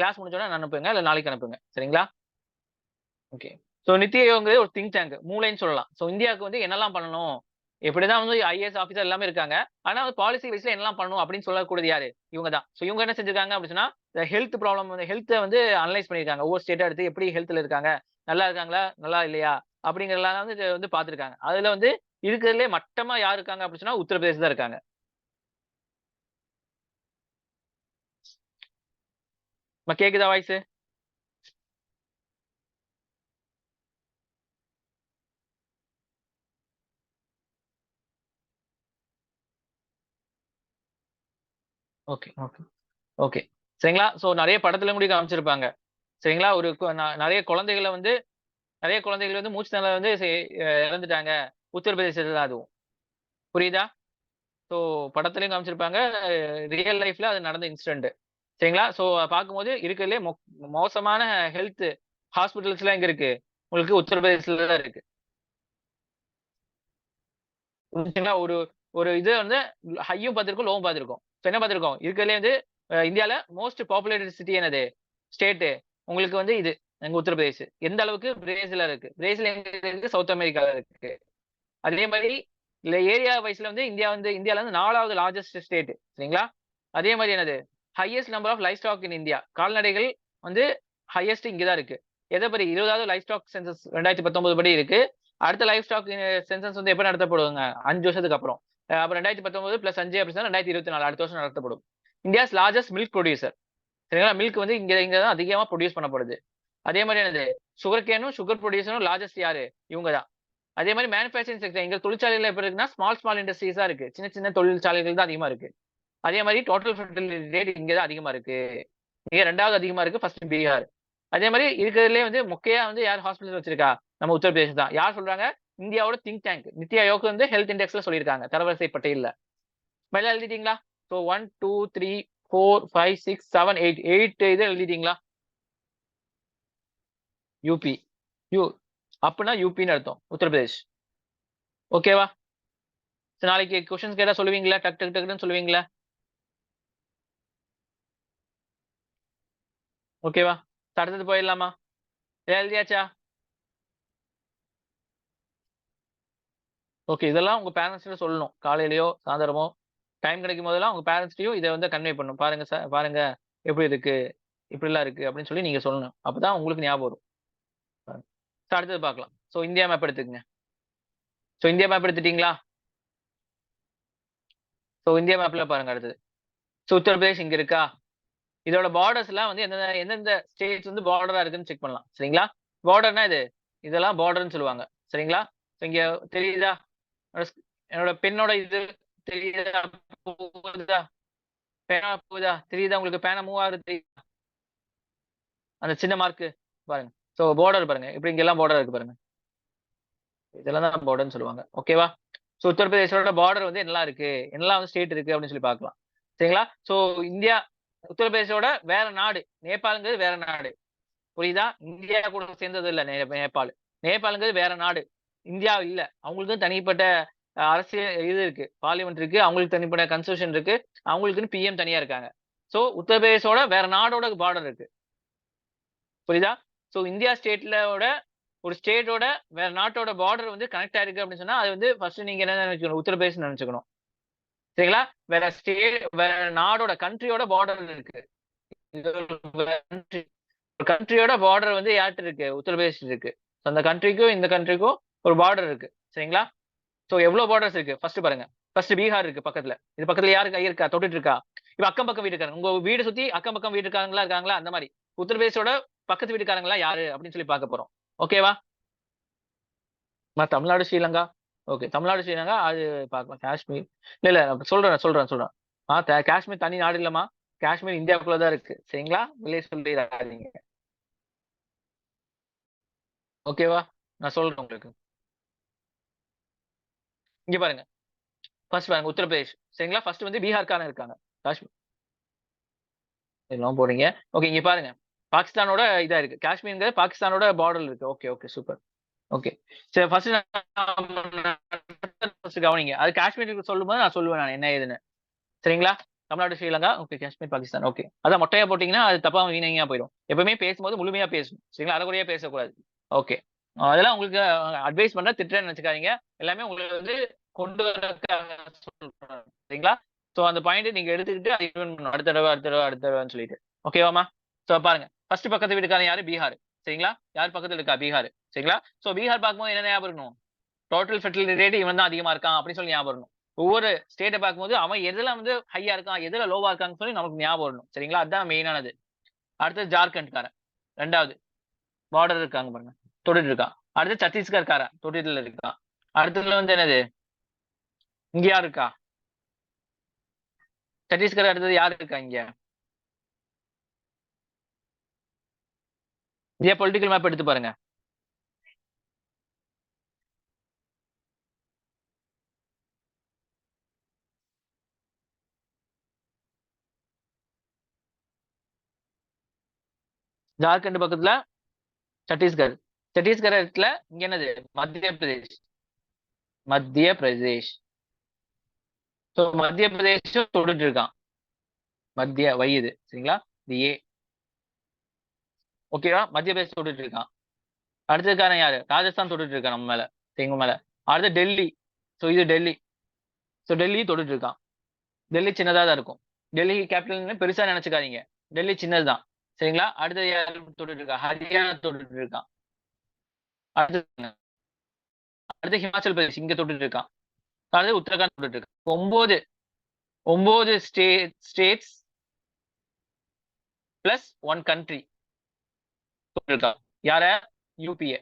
கிளாஸ் முடிஞ்ச உடனே அனுப்புங்க. இல்ல நாளைக்கு அனுப்புங்க. சரிங்களா? ஓகே. சோ நித்தி ஆயோக்ங்கிறது ஒரு திங்க் டேங்க். மூளைன்னு சொல்லலாம். சோ இந்தியாவுக்கு வந்து என்னெல்லாம் பண்ணணும்? எப்படிதான் வந்து ஐஏஎஸ் ஆஃபீஸர் எல்லாமே இருக்காங்க. ஆனா வந்து பாலிசி வைஸ்ல என்னலாம் பண்ணணும் அப்படின்னு சொல்லக்கூடியது யாரு? இவங்க தான். சோ இவங்க என்ன செஞ்சிருக்காங்க அப்படின்னு சொன்னா, ஹெல்த் ப்ராப்ளம் வந்து ஹெல்த்த வந்து அனலைஸ் பண்ணியிருக்காங்க. ஒவ்வொரு ஸ்டேட்டா எடுத்து எப்படி ஹெல்த்ல இருக்காங்க? நல்லா இருக்காங்களா? நல்லா இல்லையா? அப்படிங்கிறதெல்லாம் வந்து இத வந்து பார்த்திருக்காங்க. அதுல வந்து இருக்கிறதுலயே மட்டமா யார் இருக்காங்க அப்படின்னு சொன்னா, உத்தரப்பிரதேஷ் தான் இருக்காங்க. கேக்குதா வாய்ஸ்? Okay, okay, okay. சரிங்களா? சோ நெறைய படத்துல கூட காமிச்சிருப்பாங்க. சரிங்களா? ஒரு நெறைய குழந்தைகள வந்து நெறைய குழந்தைகள் வந்து மூச்சு திணறல்ல வந்து இறந்துட்டாங்க. உத்தரப்பிரதேசத்துல தான் அதுவும். புரியுதா? ஸோ படத்துலயும் காமிச்சிருப்பாங்க. ரியல் லைஃப்ல அது நடந்த இன்சிடென்ட். சரிங்களா? ஸோ பார்க்கும்போது இருக்கிறதுலயே மோசமான ஹெல்த் ஹாஸ்பிட்டல்ஸ்லாம் எங்க இருக்கு? உங்களுக்கு உத்தரப்பிரதேசல தான் இருக்கு. புரிஞ்சுச்சுங்களா? ஒரு ஒரு இது வந்து ஹையும் பார்த்திருக்கோம், லோவும் பார்த்திருக்கோம். ஸோ என்ன பார்த்திருக்கோம்? இருக்கிறதுலயே வந்து இந்தியால மோஸ்ட் பாப்புலேட்டட் சிட்டி என்னது? ஸ்டேட் உங்களுக்கு வந்து இது எங்க உத்தரப்பிரதேஷ். எந்த அளவுக்கு பிரேசில்ல இருக்கு. பிரேசில் எங்க இருக்கு? சவுத் அமெரிக்கால இருக்கு. அதே மாரி ஏரியா வைஸ்ல வந்து இந்தியால வந்து 4வது லார்ஜஸ்ட் ஸ்டேட் சரிங்களா? அதே மாரி என்னது? Highest number of livestock in India. கால்நடைகள் வந்து ஹையஸ்ட் இங்க தான் இருக்கு. எத படி 20வது லைவ் ஸ்டாக் சென்சஸ் 2019 படி இருக்கு. அடுத்த லைவ் ஸ்டாக் சென்சஸ் வந்து எப்ப நடத்தப்படுங்க? 5 வருஷத்துக்கு அப்புறம். அப்ப 2019 பிளஸ் 5 அப்படி சொன்னா 2024 அடுத்த வருஷம் நடத்தப்படும். India's largest milk producer. சரிங்களா? மில்க் வந்து இங்க தான் அதிகமா ப்ரொடியூஸ் பண்ணப்படுது. அதே மாரி என்னது? சுகர் கேனும், சுகர் ப்ரொடியூசரும் லார்ஜஸ்ட் யாரு? இவங்க தான். அதே மாரி மேனுஃபேக்சரிங் செக்டர் எங்க தொழிற்சாலையில எப்படி இருக்குன்னா, ஸ்மால் இண்டஸ்ட்ரீஸா இருக்கு. சின்ன சின்ன தொழிற்சாலைகள் தான் அதிகமா இருக்கு. அதே மாரி டோட்டல் ஃபெர்டிலிட்டி ரேட் இங்க தான் அதிகமா இருக்கு. இங்க 2வது அதிகமா இருக்கு. ஃபர்ஸ்ட் பீகார். அதே மாரி இருக்கிறதுலயே வந்து மொக்கையா வந்து யார் ஹாஸ்பிடல் வச்சிருக்கா? நம்ம உத்தரப்பிரதேஷ் தான். யார் சொல்றாங்க? இந்தியாவோட திங்க் டேங்க். நித்தி ஆயோக் வந்து ஹெல்த் இண்டெக்ஸ்ல சொல்லியிருக்காங்க. தரவரிசை பட்டியல்ல. மேல எழுதிட்டீங்களா? ஸோ 1, 2, 3, 4, 5, 6, 7, 8 8 இது எழுதிட்டீங்களா? யூபி. யூ அப்பன்னா யூபின்னு அர்த்தம். உத்தரப்பிரதேஷ். ஓகேவா? நாளைக்கு கொஸ்டின்ஸ் கேட்டா சொல்லுவீங்களா? டக் டக் டக்ன்னு சொல்லுவீங்களா? ஓகேவா? அடுத்தது போயிடலாமா? எழுதியாச்சா? ஓகே. இதெல்லாம் உங்க பேரன்ட்ஸ்ட்ட சொல்லணும். காலையிலயோ, சாயந்தரமோ டைம் கிடைக்கும் போதெல்லாம் உங்க பேரன்ட்ஸ்ட்டயும் இத வந்து கன்வே பண்ணணும். பாருங்க பாருங்க எப்படி இருக்கு? இப்படிலாம் இருக்கு அப்படின்னு சொல்லி நீங்க சொல்லணும். அப்பதான் உங்களுக்கு ஞாபகம் வரும். அடுத்தது பார்க்கலாம். இந்தியா மேப் எடுத்துக்கங்க. இந்தியா மேப் எடுத்துட்டீங்களா? இந்தியா மேப்ல பாருங்க அடுத்தது. உத்தரப்பிரதேஷ் இங்க இருக்கா? இதோட பார்டர்ஸ்லாம் வந்து எந்தெந்த ஸ்டேட்ஸ் வந்து பார்டரா இருக்குன்னு செக் பண்ணலாம். சரிங்களா? பார்டர்னா இது. இதெல்லாம் பார்டர்ன்னு சொல்லுவாங்க. சரிங்களா? இங்க தெரியுதா? என்னோட என்னோட பெண்ணோட இது தெரியுதா? போகுதா? பேனா போகுதா? தெரியுதா உங்களுக்கு? பேனா மூவ் ஆகுறது தெரியுதா? அந்த சின்ன மார்க்கு பாருங்க. பார்டர் பாருங்க. இப்படி இங்கெல்லாம் பார்டர் இருக்கு பாருங்க. இதெல்லாம் தான் பார்டர்ன்னு சொல்லுவாங்க. ஓகேவா? உத்தரப்பிரதேசோட பார்டர் வந்து என்னலாம் இருக்கு? என்னலாம் வந்து ஸ்டேட் இருக்கு அப்படின்னு சொல்லி பார்க்கலாம். சரிங்களா? இந்தியா உத்தரப்பிரதேசோட வேற நாடு. நேபாள்ங்கிறது வேற நாடு. புரியுதா? இந்தியா கூட சேர்ந்தது இல்ல நேபாள். நேபாள்ங்கிறது வேற நாடு. இந்தியா இல்ல. அவங்களுக்கும் தனிப்பட்ட அரசியல் இது இருக்கு. பார்லிமென்ட் இருக்கு. அவங்களுக்கு தனிப்பட்ட கான்ஸ்டிடியூஷன் இருக்கு. அவங்களுக்குன்னு பிஎம் தனியா இருக்காங்க. உத்தரப்பிரதேசோட வேற நாடோட பார்டர் இருக்கு. புரியுதா? இந்தியா ஸ்டேட்லோட ஒரு ஸ்டேட்டோட வேற நாட்டோட பார்டர் வந்து கனெக்ட் ஆயிருக்கு அப்படின்னு சொன்னா, அது வந்து ஃபர்ஸ்ட் நீங்க என்ன நினைச்சுக்கணும்? உத்தரப்பிரதேஷ்ன்னு நினைச்சுக்கணும். சரிங்களா? வேற நாடோட கண்ட்ரியோட பார்டர் இருக்கு. இது ஒரு கண்ட்ரி. ஒரு கண்ட்ரியோட பார்டர் வந்து யார்ட்ட இருக்கு? உத்தரப்பிரதேஷ் இருக்கு. அந்த கண்ட்ரிக்கும் இந்த கண்ட்ரிக்கும் ஒரு பார்டர் இருக்கு. சரிங்களா? எவ்வளவு பார்டர்ஸ் இருக்கு? ஃபர்ஸ்ட் பாருங்க. ஃபர்ஸ்ட் பீகார் இருக்கு பக்கத்துல. இது பக்கத்துல யாரு கை இருக்கா? தொட்டுட்டு இருக்கா? இப்ப அக்கம் பக்கம் வீட்டுக்காரங்க. உங்க வீட சுத்தி அக்கம் பக்கம் வீட்டுக்காரங்களா இருக்காங்களா? அந்த மாரி. உத்தரப்பிரதேசோட பக்கத்து வீட்டுக்காரங்கலாம் யாரு? அப்படின்னு சொல்லி பார்க்க போறோம். ஓகேவா? தமிழ்நாடு, ஸ்ரீலங்கா. ஓகே. தமிழ்நாடு, ஸ்ரீலங்கா அது பார்க்கலாம். காஷ்மீர் இல்ல சொல்றேன். காஷ்மீர் தனி நாடு இல்லம்மா. காஷ்மீர் இந்தியாவுக்குள்ள தான் இருக்கு. சரிங்களா? வெளிய சொல்லிறாதீங்க. ஓகேவா? நான் சொல்றேன் உங்களுக்கு. இங்க பாருங்க. ஃபர்ஸ்ட் பாருங்க உத்தரப்பிரதேஷ். சரிங்களா? ஃபர்ஸ்ட் வந்து பீகார்காரங்க இருக்காங்க. காஷ்மீர் எல்லாம் போறீங்க. ஓகே இங்க பாருங்க. பாகிஸ்தானோட இதா இருக்கு. காஷ்மீர்ங்கிறது பாகிஸ்தானோட பார்டர்ல இருக்கு. Okay super. ஓகே. சரி ஃபர்ஸ்ட் கவனிங்க. அது காஷ்மீருக்கு சொல்லும்போது நான் சொல்லுவேன் என்ன ஏதுன்னு. சரிங்களா? தமிழ்நாடு, ஸ்ரீலங்கா, ஓகே காஷ்மீர், பாகிஸ்தான். ஓகே. அதான் மொட்டையா போட்டீங்கன்னா, அது தப்பா வீணா போயிடும். எப்பவுமே பேசும்போது முழுமையா பேசணும். சரிங்களா? அரைகுறையா பேசக்கூடாது. ஓகே. அதெல்லாம் உங்களுக்கு அட்வைஸ் பண்றேன். திட்டுறேன்னு நினைச்சுக்காதீங்க. எல்லாமே உங்களுக்கு வந்து கொண்டு வரதுக்காக சொல்றேன். சரிங்களா? சோ அந்த பாயிண்ட் நீங்க எடுத்துக்கிட்டு அதை இன்வென்ட் பண்ணணும். அடுத்த தடவை அடுத்த தடவை அடுத்த தடவைன்னு சொல்லிட்டு. ஓகேவாமா? சோ பாருங்க. ஃபர்ஸ்ட் பக்கத்து வீட்டுக்காரன் யாரு? பீகார். சரிங்களா? யார் பக்கத்துல இருக்கா? பீகார். சரிங்களா? சோ பீகார் பார்க்கும்போது என்ன ஞாபகம் இருக்கணும்? டோட்டல் ஃபெர்டிலிட்டி ரேட் இவன் தான் அதிகமா இருக்கான் அப்படின்னு சொல்லி ஞாபகம் வரணும். ஒவ்வொரு ஸ்டேட்டை பார்க்கும்போது அவன் எதுல வந்து ஹையா இருக்கான், எதுல லோவா இருக்கான்னு சொல்லி நமக்கு ஞாபகம் வரணும். சரிங்களா? அதுதான் மெயினானது. அடுத்தது ஜார்க்கண்ட்காரன். ரெண்டாவது பார்டர் இருக்காங்க பாருங்க. தொட்டுட்டு இருக்கான். அடுத்து சத்தீஸ்கர்காரன் தொட்டுட்டுல இருக்கான். அடுத்ததுல வந்து என்னது? இங்க யார் இருக்கா? சத்தீஸ்கர் அடுத்தது யார் இருக்கா இங்க? இந்தியா பொலிட்டிக்கல் மேப் எடுத்து பாருங்க. ஜார்க்கண்ட் பக்கத்துல சத்தீஸ்கர். சத்தீஸ்கர் இடத்துல இங்க என்னது? மத்திய பிரதேஷ். மத்திய பிரதேஷ். சோ மத்திய பிரதேஷும் தொட்டுட்டு இருக்கான். மத்திய வயிது. சரிங்களா? இது ஏ. ஓகேவா? மத்திய பிரதேஷ் தொட்டுட்டு இருக்கான். அடுத்ததுக்காரன் யாரு? ராஜஸ்தான் தொட்டுட்டு இருக்கான் நம்ம மேல. எங்க மேல. அடுத்து டெல்லி. சோ இது டெல்லி. சோ டெல்லி தொட்டுட்டு இருக்கான். டெல்லி சின்னதா தான் இருக்கும். டெல்லி கேபிட்டல் பெருசா நினைச்சுக்காதீங்க. டெல்லி சின்னதுதான். சரிங்களா? அடுத்தது யாரு தொட்டுட்டு இருக்கா? ஹரியானா தொட்டுட்டு இருக்கான். அடுத்து அடுத்து ஹிமாச்சல் பிரதேஷ் இங்க தொட்டுட்டு இருக்கான். அடுத்து உத்தரகாண்ட் தொட்டுட்டு இருக்கான். 9 9 ஸ்டேட்ஸ் பிளஸ் 1 கண்ட்ரி தொட்டுட்டு இருக்கான். யார? யூபிஏ.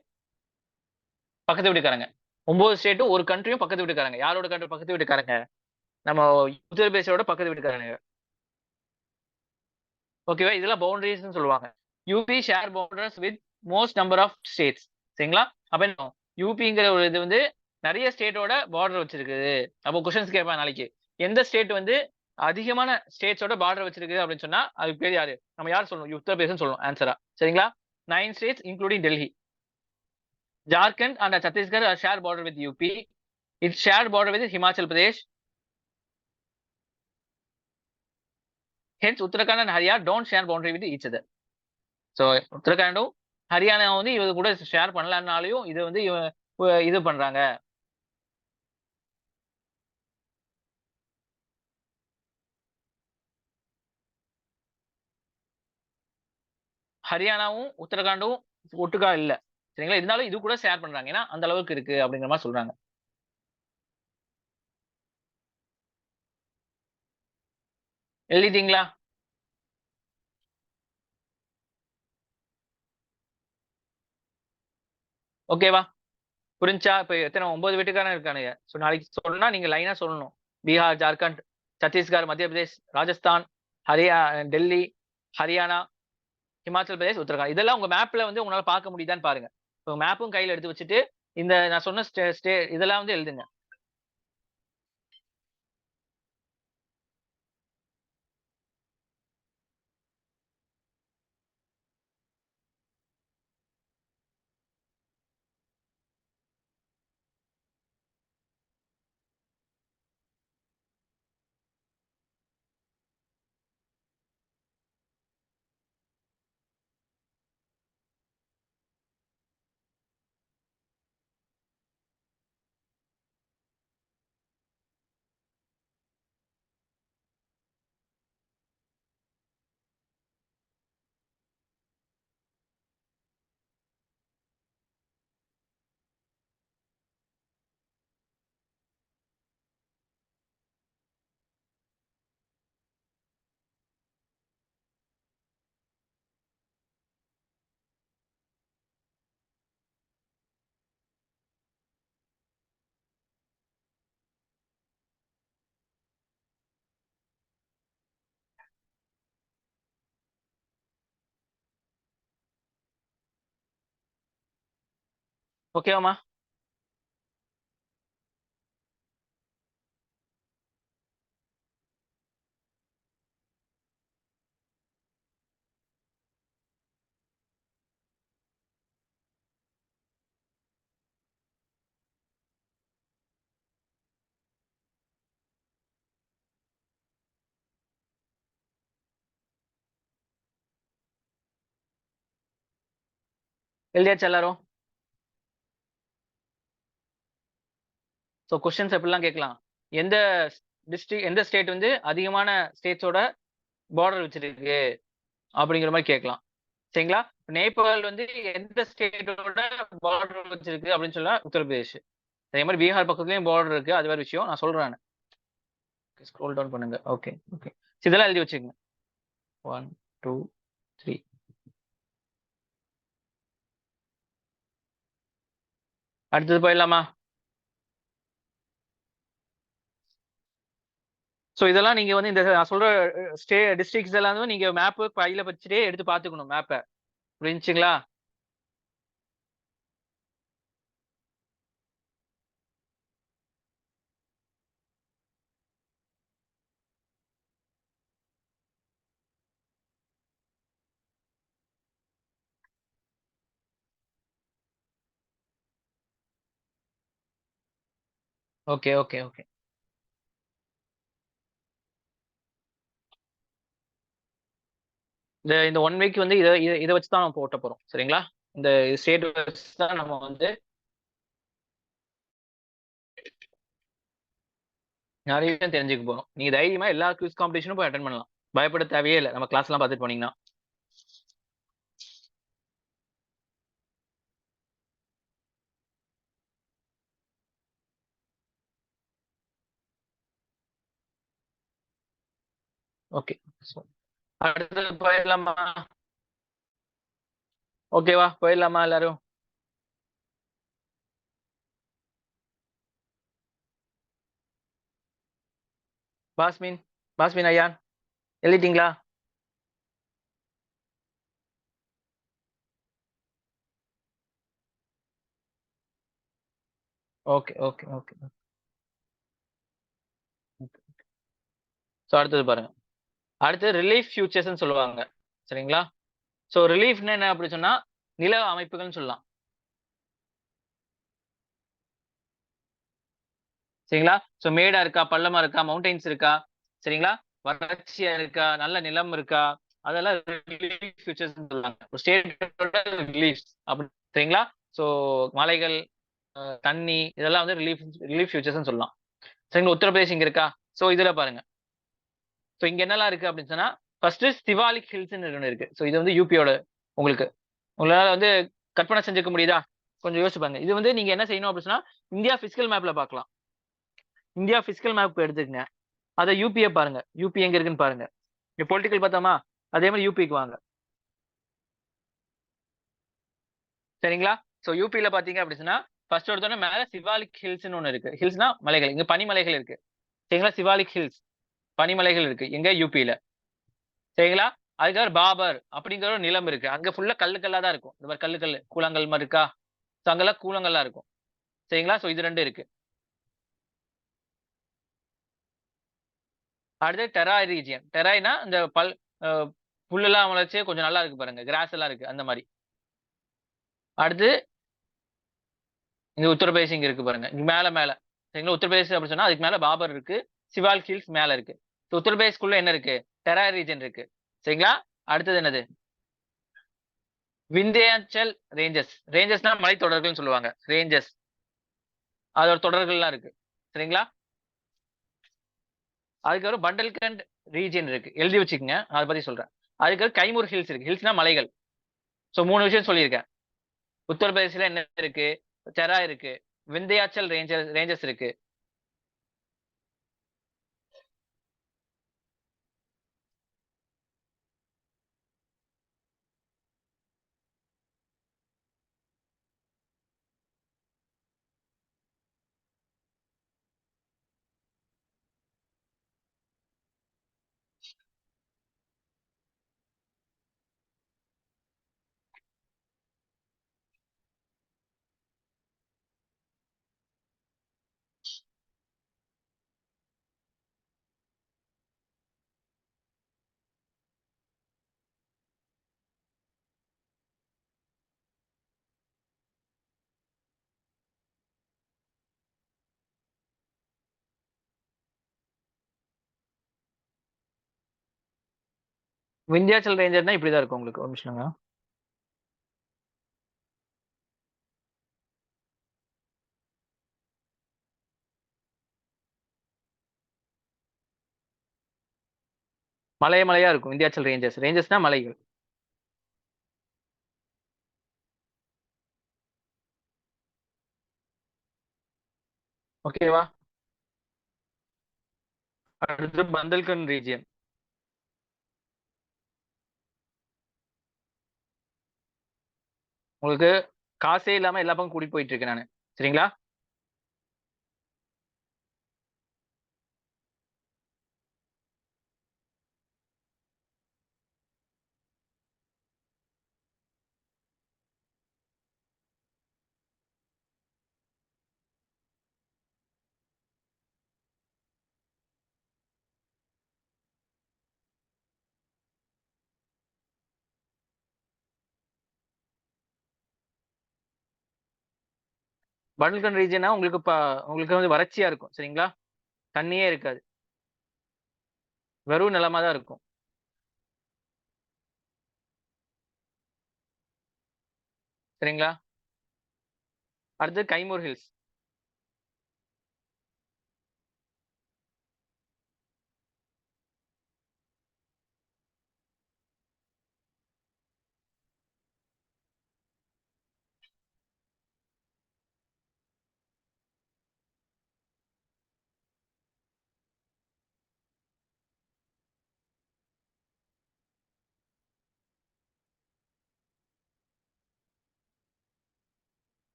பக்கத்து வீட்டுக்காரங்க. 9 ஸ்டேட்டும் ஒரு கண்ட்ரியும் பக்கத்து வீட்டுக்காரங்க. யாரோட கண்ட்ரி பக்கத்து வீட்டுக்காரங்க? நம்ம உத்தரப்பிரதேசோட பக்கத்து வீட்டுக்காரங்க. ஓகேவா? இதெல்லாம் பவுண்டரிஸ் சொல்லுவாங்க. UP share borders with most number of states. சரிங்களா? அப்ப என்ன யூபிங்கிற ஒரு இது வந்து நிறைய ஸ்டேட்டோட பார்டர் வச்சிருக்குது. அப்போ கொஸ்டின்ஸ் கேட்பான் நாளைக்கு. எந்த ஸ்டேட் வந்து அதிகமான ஸ்டேட்ஸோட பார்டர் வச்சிருக்கு அப்படின்னு சொன்னா அதுக்கு பேர் யாரு? நம்ம யார் சொல்லணும்? உத்தரப்பிரதேசம் சொல்லணும் ஆன்சரா. சரிங்களா? 9 states including Delhi. Jharkhand and Chhattisgarh share border with UP. It's share border with Himachal Pradesh. Hence, Uttarakhand and Haryana don't share boundary with each other. So, உத்தரகாண்டும் ஹரியானா வந்து இவங்க கூட ஷேர் பண்ணலனாலையும் இது வந்து இது பண்றாங்க. ஹரியானாவும் உத்தரகாண்டும் ஒட்டுக்கா இல்ல. சரிங்களா? இருந்தாலும் இது கூட ஷேர் பண்றாங்க. ஏன்னா அந்த அளவுக்கு இருக்கு அப்படிங்கிற மாதிரி சொல்றாங்க. எழுதிட்டீங்களா? ஓகேவா? புரிஞ்சா? இப்ப எத்தனை 9 வீட்டுக்காரன் இருக்கானுங்க. சோ நாளைக்கு சொன்னா நீங்க லைனா சொல்லணும். பீகார், ஜார்க்கண்ட், சத்தீஸ்கர், மத்திய பிரதேஷ், ராஜஸ்தான், ஹரியா டெல்லி, ஹரியானா, ஹிமாச்சல் பிரதேஷ், உத்தரகாண்ட். இதெல்லாம் உங்க மேப்ல வந்து உங்களால பார்க்க முடியுதான்னு பாருங்க. இப்போ மேப்பும் கையில எடுத்து வச்சுட்டு இந்த நான் சொன்ன இதெல்லாம் வந்து எழுதுங்க. ஓகேவாமா? எழுதியாச்சு எல்லாரும்? ஸோ கொஸ்டின்ஸ் எப்படிலாம் கேட்கலாம், எந்த எந்த ஸ்டேட் வந்து அதிகமான ஸ்டேட்ஸோட பார்டர் வச்சிருக்கு அப்படிங்கிற மாதிரி கேட்கலாம். சரிங்களா? நேபாள் வந்து எந்த ஸ்டேட்டோட பார்டர் வச்சிருக்கு அப்படின்னு சொன்னா உத்தரப்பிரதேஷ். அதே மாதிரி பீகார் பக்கத்துலயும் பார்டர் இருக்கு. அது வேற விஷயம். நான் சொல்றேன் நானு. ஸ்க்ரோல் டவுன் பண்ணுங்க. Okay, okay. இதெல்லாம் எழுதி வச்சுக்கங்க. 1, 2, 3. அடுத்தது போயிடலாமா? ஸோ இதெல்லாம் நீங்க வந்து இந்த நான் சொல்ற டிஸ்ட்ரிக்ட்ஸ் எல்லாம் வந்து நீங்க மேப் கையில வச்சுட்டே எடுத்து பார்த்துக்கணும் மேப்ப. புரிஞ்சுங்களா? Okay, okay, okay. இந்த 1 வீக் வந்து இத வச்சு தான் நம்ம ஓட்ட போறோம். சரிங்களா? இந்த ஸ்டேட் வச்சு தான் நம்ம வந்து நிறைய விஷயம் தெரிஞ்சுக்க போறோம். நீங்க தைரியமா எல்லா குவிஸ் காம்படிஷனும் போய் அட்டெண்ட் பண்ணலாம். பயப்பட தேவையே இல்ல. நம்ம கிளாஸ்லாம் பார்த்துட்டு போனீங்கன்னா. ஓகே. ஸோ அடுத்தது போயிடலாமா? ஓகேவா? போயிடலாமா எல்லாரும்? பாஸ்மின், பாஸ்மின் ஐயா எழுதிட்டீங்களா? Okay, okay, okay. ஸோ அடுத்தது பாருங்க. அடுத்து ரிலீஃப் ஃபியூச்சர்ஸ்ன்னு சொல்லுவாங்க. சரிங்களா? ஸோ ரிலீஃப்னா என்ன அப்படி சொன்னா, நில அமைப்புகள்னு சொல்லலாம். சரிங்களா? ஸோ மேடா இருக்கா? பள்ளமா இருக்கா? மவுண்டெயின்ஸ் இருக்கா? சரிங்களா? வறட்சியா இருக்கா? நல்ல நிலம் இருக்கா? அதெல்லாம் ரிலீஃப் ஃபியூச்சர்ஸ்ன்னு சொல்லுவாங்க. ஒரு ஸ்டேட்டோட ரிலீஃப்ஸ் அப்படி சரிங்களா? ஸோ மலைகள், தண்ணி இதெல்லாம் வந்து ரிலீஃப் ரிலீஃப் ஃபியூச்சர்ஸ்ன்னு சொல்லலாம். சரிங்களா? உத்தரப்பிரதேஷ் இங்க இருக்கா? ஸோ இதுல பாருங்க. ஸோ இங்க என்னலாம் இருக்கு அப்படின்னு சொன்னா, ஃபர்ஸ்ட் சிவாலிக் ஹில்ஸ்ன்னு ஒண்ணு இருக்கு. ஸோ இது வந்து யூபியோட உங்களுக்கு. உங்களால வந்து கற்பனை செஞ்சுக்க முடியுதா? கொஞ்சம் யோசிச்சு பாருங்க. இது வந்து நீங்க என்ன செய்யணும் அப்படின்னு சொன்னா, இந்தியா பிசிக்கல் மேப்ல பார்க்கலாம். இந்தியா பிசிக்கல் மேப் எடுத்துக்கங்க. அத யூபிய பாருங்க. யூபி எங்க இருக்குன்னு பாருங்க. இங்க பொலிட்டிக்கல் பார்த்தோமா? அதே மாரி யூபிக்கு வாங்க. சரிங்களா? சோ யூபில பார்த்தீங்க அப்படி சொன்னா, ஃபர்ஸ்ட் எடுத்தோனே மேல சிவாலிக் ஹில்ஸ்ன்னு ஒண்ணு இருக்கு. ஹில்ஸ்னா மலைகள். இங்க பனிமலைகள் இருக்கு. சரிங்களா? சிவாலிக் ஹில்ஸ் பனிமலைகள் இருக்கு. எங்க யூபில. சரிங்களா? அதுக்கப்புறம் பாபர் அப்படிங்கிற ஒரு நிலம் இருக்கு. அங்க ஃபுல்லா கல்லு கல்லா தான் இருக்கும். இந்த மாரி கல்லு கல்லு, கூழாங்கல் மாரி இருக்கா? சோ அங்கெல்லாம் கூழங்கல்லா இருக்கும். சரிங்களா? சோ இது 2 இருக்கு. அடுத்து டெராய் ரீஜியன். டெராய்னா இந்த அ புல்லெல்லாம் முளைச்சு கொஞ்சம் நல்லா இருக்கு பாருங்க. கிராஸ் எல்லாம் இருக்கு. அந்த மாரி. அடுத்து இங்க உத்தரப்பிரதேஷ் இங்க இருக்கு பாருங்க. இங்க மேல மேல. சரிங்களா? உத்தரப்பிரதேஷ் அப்படி சொன்னா அதுக்கு மேல பாபர் இருக்கு. சிவால் ஹில்ஸ் மேல இருக்கு. சோ உத்தரப்பிரதேஷ்குள்ள என்ன இருக்கு? டெராய் ரீஜியன் இருக்கு. சரிங்களா? அடுத்தது என்னது? விந்தியாச்சல் ரேஞ்சஸ். ரேஞ்சஸ்னா மலைத்தொடர்கள்னு சொல்லுவாங்க. ரேஞ்சஸ். அதோட தொடர்கள்லாம் இருக்கு. சரிங்களா? அதுக்கப்புறம் பண்டல்கண்ட் ரீஜியன் இருக்கு. எழுதி வச்சுக்கங்க. அத பத்தி சொல்றேன். அதுக்கப்புறம் கைமூர் ஹில்ஸ் இருக்கு. ஹில்ஸ்னா மலைகள். சோ 3 விஷயம் சொல்லியிருக்கேன். உத்தரப்பிரதேஷ்ல என்ன இருக்கு? டெரா இருக்கு. விந்தியாச்சல் ரேஞ்சஸ் ரேஞ்சஸ் இருக்கு. விந்தியாச்சல் ரேஞ்சர்னா இப்படிதான் இருக்கும் உங்களுக்கு. ஒரு நிமிஷம்ங்க. மலையா இருக்கும். விந்தியாச்சல் ரேஞ்சஸ். ரேஞ்சஸ்னா மலைகள். ஓகேவா? அடுத்து பந்தல்கண்ட் ரீஜியன். உங்களுக்கு காசே இல்லாம எல்லா பக்கம் கூட்டிட்டு போயிட்டு இருக்கேன் நானு. சரிங்களா? பண்டல்கண்ட் ரீஜியனா உங்களுக்கு உங்களுக்கு வந்து வறட்சியா இருக்கும். சரிங்களா? தண்ணியே இருக்காது. வெறும் நிலமா தான் இருக்கும். சரிங்களா? அடுத்து கைமூர் ஹில்ஸ்.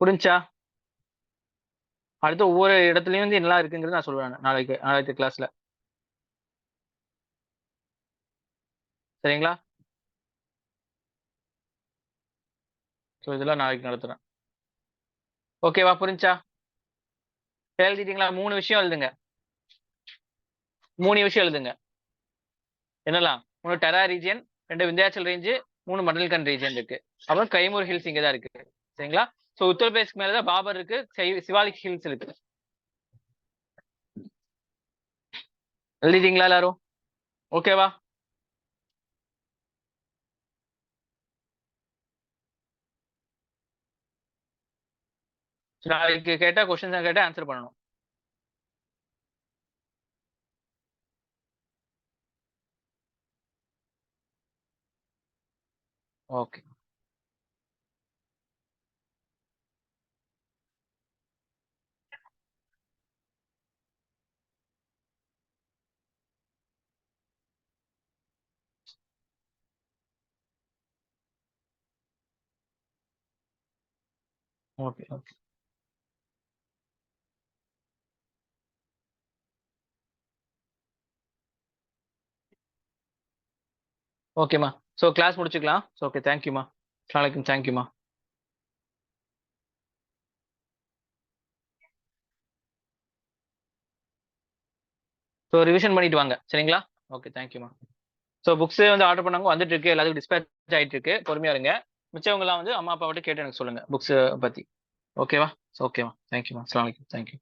புரிஞ்சா? அடுத்து ஒவ்வொரு இடத்துலயும் வந்து என்னலாம் இருக்குங்கிறது நான் சொல்லுவேன் நாளைக்கு கிளாஸ்ல. சரிங்களா? ஸோ இதெல்லாம் நாளைக்கு நடத்துறேன். ஓகேவா? புரிஞ்சா? எழுதிட்டீங்களா? 3 விஷயம் எழுதுங்க. 3 விஷயம் எழுதுங்க. என்னலாம்? 1 டெரா ரீஜியன், 2 விந்தியாச்சல் ரேஞ்சு, 3 மண்டல்கண்ட் ரீஜியன் இருக்கு. அப்புறம் கைமூர் ஹில்ஸ் இங்க தான் இருக்கு. சரிங்களா? ஸோ உத்தரப்பிரதேஷ்க்கு மேலதான் பாபர் இருக்கு. சிவாலிக் ஹில்ஸ் இருக்கு. எழுதிட்டீங்களா எல்லாரும்? ஓகேவா? நாளைக்கு கேட்டா கொஸ்டின்ஸ் கேட்டா ஆன்சர் பண்ணணும். ஓகே. ஓகே. ஓகே. ஓகேம்மா. ஸோ கிளாஸ் முடிச்சுக்கலாம். So okay. தேங்க்யூம்மா. நாளைக்கு தேங்க்யூம்மா. ஸோ ரிவிஷன் பண்ணிட்டு வாங்க. சரிங்களா? ஓகே. தேங்க்யூம்மா. ஸோ புக்ஸ் வந்து ஆர்டர் பண்ணாங்க, வந்துட்டு இருக்கு. எல்லாத்துக்கும் டிஸ்பேச் ஆயிட்டு இருக்கு. பொறுமையா இருங்க. மிச்சவங்க எல்லாம் வந்து அம்மா அப்பா கிட்ட கேட்டு எனக்கு சொல்லுங்க புக்ஸ் பத்தி. ஓகேவா? ஓகேம்மா. தேங்க்யூம்மா. அஸ்ஸலாமு அலைக்கும். தேங்க்யூ.